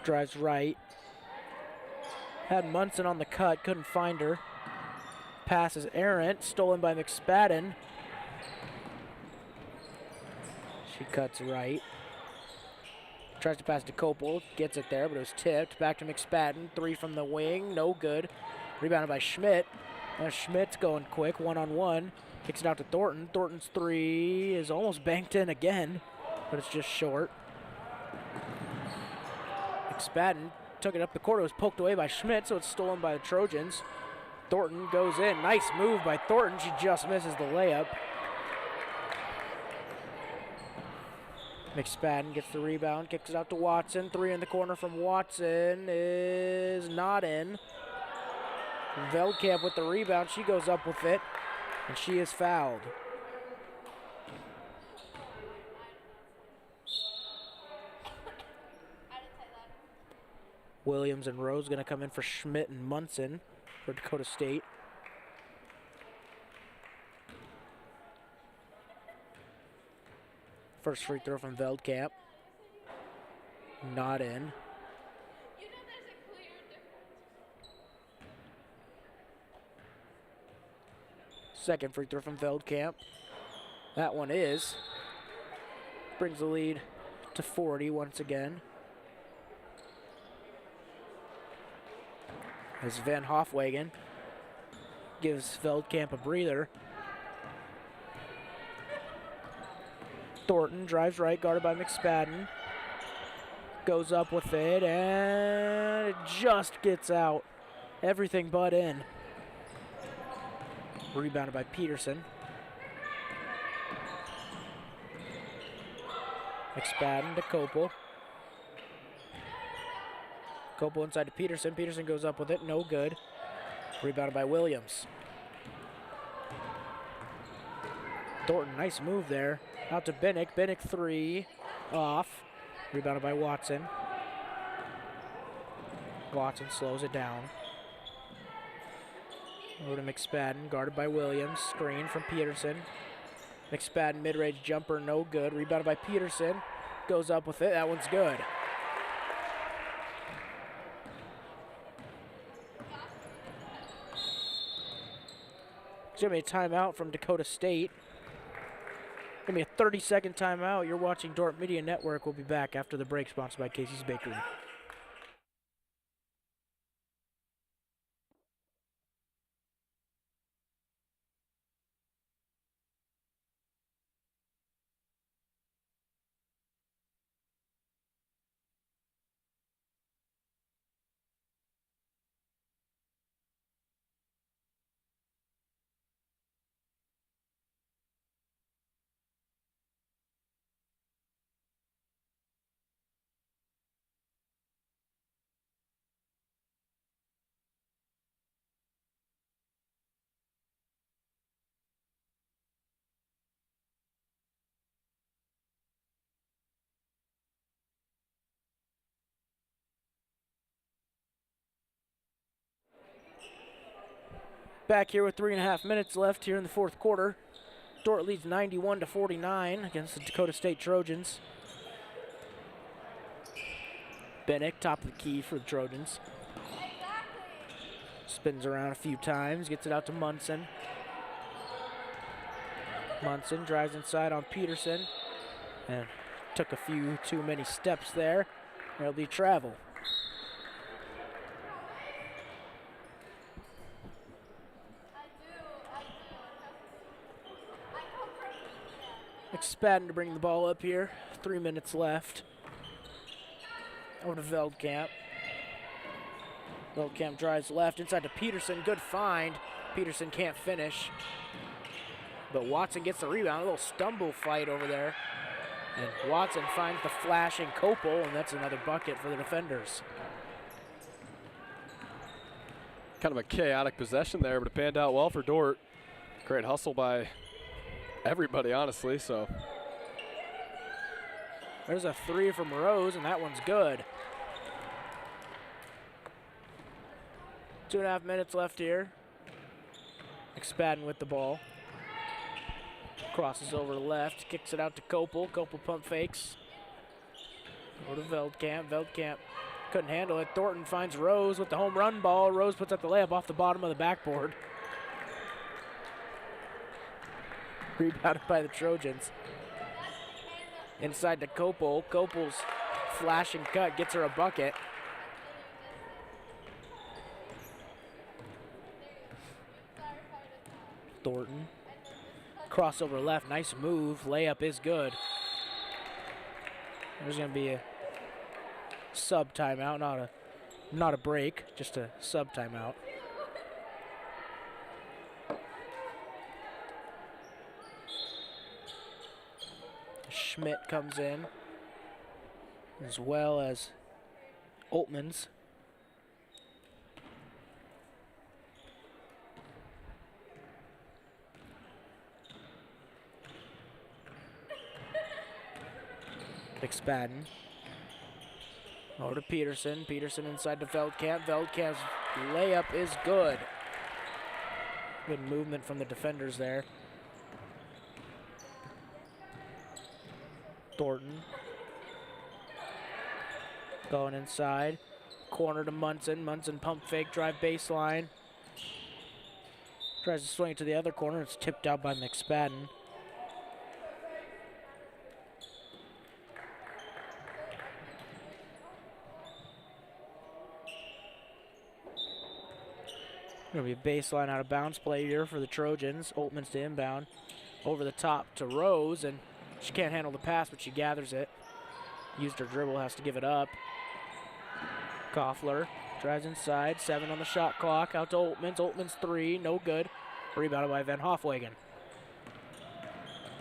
J: Drives right. Had Munson on the cut, couldn't find her. Pass is errant, stolen by McSpadden. She cuts right. Tries to pass to Kopel, gets it there, but it was tipped. Back to McSpadden, 3 from the wing, no good. Rebounded by Schmidt. Now Schmidt's going quick, one-on-one. Kicks it out to Thornton. Thornton's 3 is almost banked in again, but it's just short. McSpadden took it up the court. It was poked away by Schmidt, so it's stolen by the Trojans. Thornton goes in. Nice move by Thornton. She just misses the layup. McSpadden gets the rebound, kicks it out to Watson. 3 in the corner from Watson is not in. Veldkamp with the rebound. She goes up with it, and she is fouled. Williams and Rose going to come in for Schmidt and Munson for Dakota State. First free throw from Veldkamp. Not in. Second free throw from Veldkamp. That one is. Brings the lead to 40 once again. As Van Hofwagen gives Veldkamp a breather. Thornton drives right, guarded by McSpadden. Goes up with it, and it just gets out. Everything but in. Rebounded by Peterson. McSpadden to Kopel. Kopel inside to Peterson. Peterson goes up with it, no good. Rebounded by Williams. Thornton, nice move there. Out to Binnick. Binnick three, off. Rebounded by Watson. Watson slows it down. Over to McSpadden, guarded by Williams. Screen from Peterson. McSpadden mid-range jumper, no good. Rebounded by Peterson. Goes up with it, that one's good. It's gonna be a timeout from Dakota State. Gonna be a 30-second timeout. You're watching Dordt Media Network. We'll be back after the break, sponsored by Casey's Bakery. Back here with 3.5 minutes left here in the fourth quarter. Dordt leads 91-49 against the Dakota State Trojans. Binnick, top of the key for the Trojans. Spins around a few times, gets it out to Munson. Munson drives inside on Peterson and took a few too many steps there. There'll be travel. McSpadden to bring the ball up here. 3 minutes left. Over to Veldkamp. Veldkamp drives left inside to Peterson. Good find. Peterson can't finish. But Watson gets the rebound. A little stumble fight over there. And Watson finds the flashing Kopel, and that's another bucket for the defenders.
K: Kind of a chaotic possession there, but it panned out well for Dordt. Great hustle by everybody, honestly, so.
J: There's a three from Rose, and that one's good. 2.5 minutes left here. McSpadden with the ball. Crosses over left, kicks it out to Kopel. Kopel pump fakes. Go to Veldkamp. Veldkamp couldn't handle it. Thornton finds Rose with the home run ball. Rose puts up the layup off the bottom of the backboard. Rebounded by the Trojans. Inside to Kopel. Kopel's flashing cut gets her a bucket. Thornton. Crossover left. Nice move. Layup is good. There's going to be a sub timeout, not a break, just a sub timeout. Schmidt comes in, as well as Oltmans. McSpadden. Over to Peterson. Peterson inside to Veldkamp. Veldkamp's layup is good. Good movement from the defenders there. Thornton. Going inside. Corner to Munson. Munson pump fake, drive baseline. Tries to swing it to the other corner. It's tipped out by McSpadden. Going to be a baseline out of bounds play here for the Trojans. Oltmans to inbound. Over the top to Rose, and she can't handle the pass, but she gathers it. Used her dribble, has to give it up. Koffler drives inside, 7 on the shot clock. Out to Oltmans. Oltmans 3, no good. Rebounded by Van Hofwegen.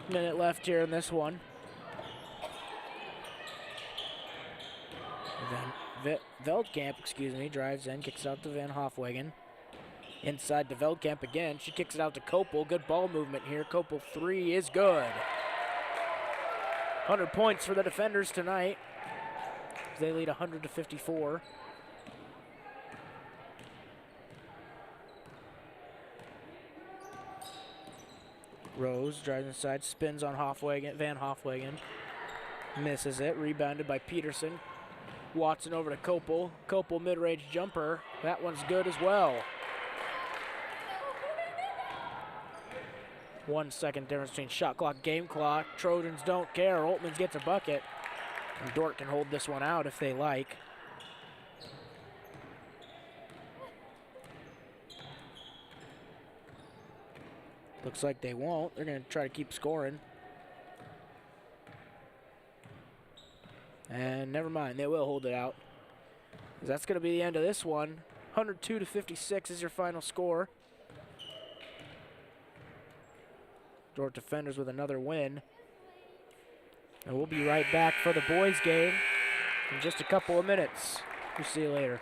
J: Minute left here in this one. Veldkamp, drives in, kicks out to Van Hofwegen. Inside to Veldkamp again. She kicks it out to Kopel. Good ball movement here. Kopel 3 is good. 100 points for the defenders tonight. They lead 100-54. Rose drives inside, spins on Van Hofwegen. Misses it. Rebounded by Peterson. Watson over to Kopel. Kopel mid-range jumper. That one's good as well. 1 second difference between shot clock, game clock. Trojans don't care. Oltmans gets a bucket. And Dordt can hold this one out if they like. Looks like they won't. They're going to try to keep scoring. And never mind, they will hold it out. That's going to be the end of this one. 102-56 is your final score. Dordt defenders with another win. And we'll be right back for the boys game in just a couple of minutes. We'll see you later.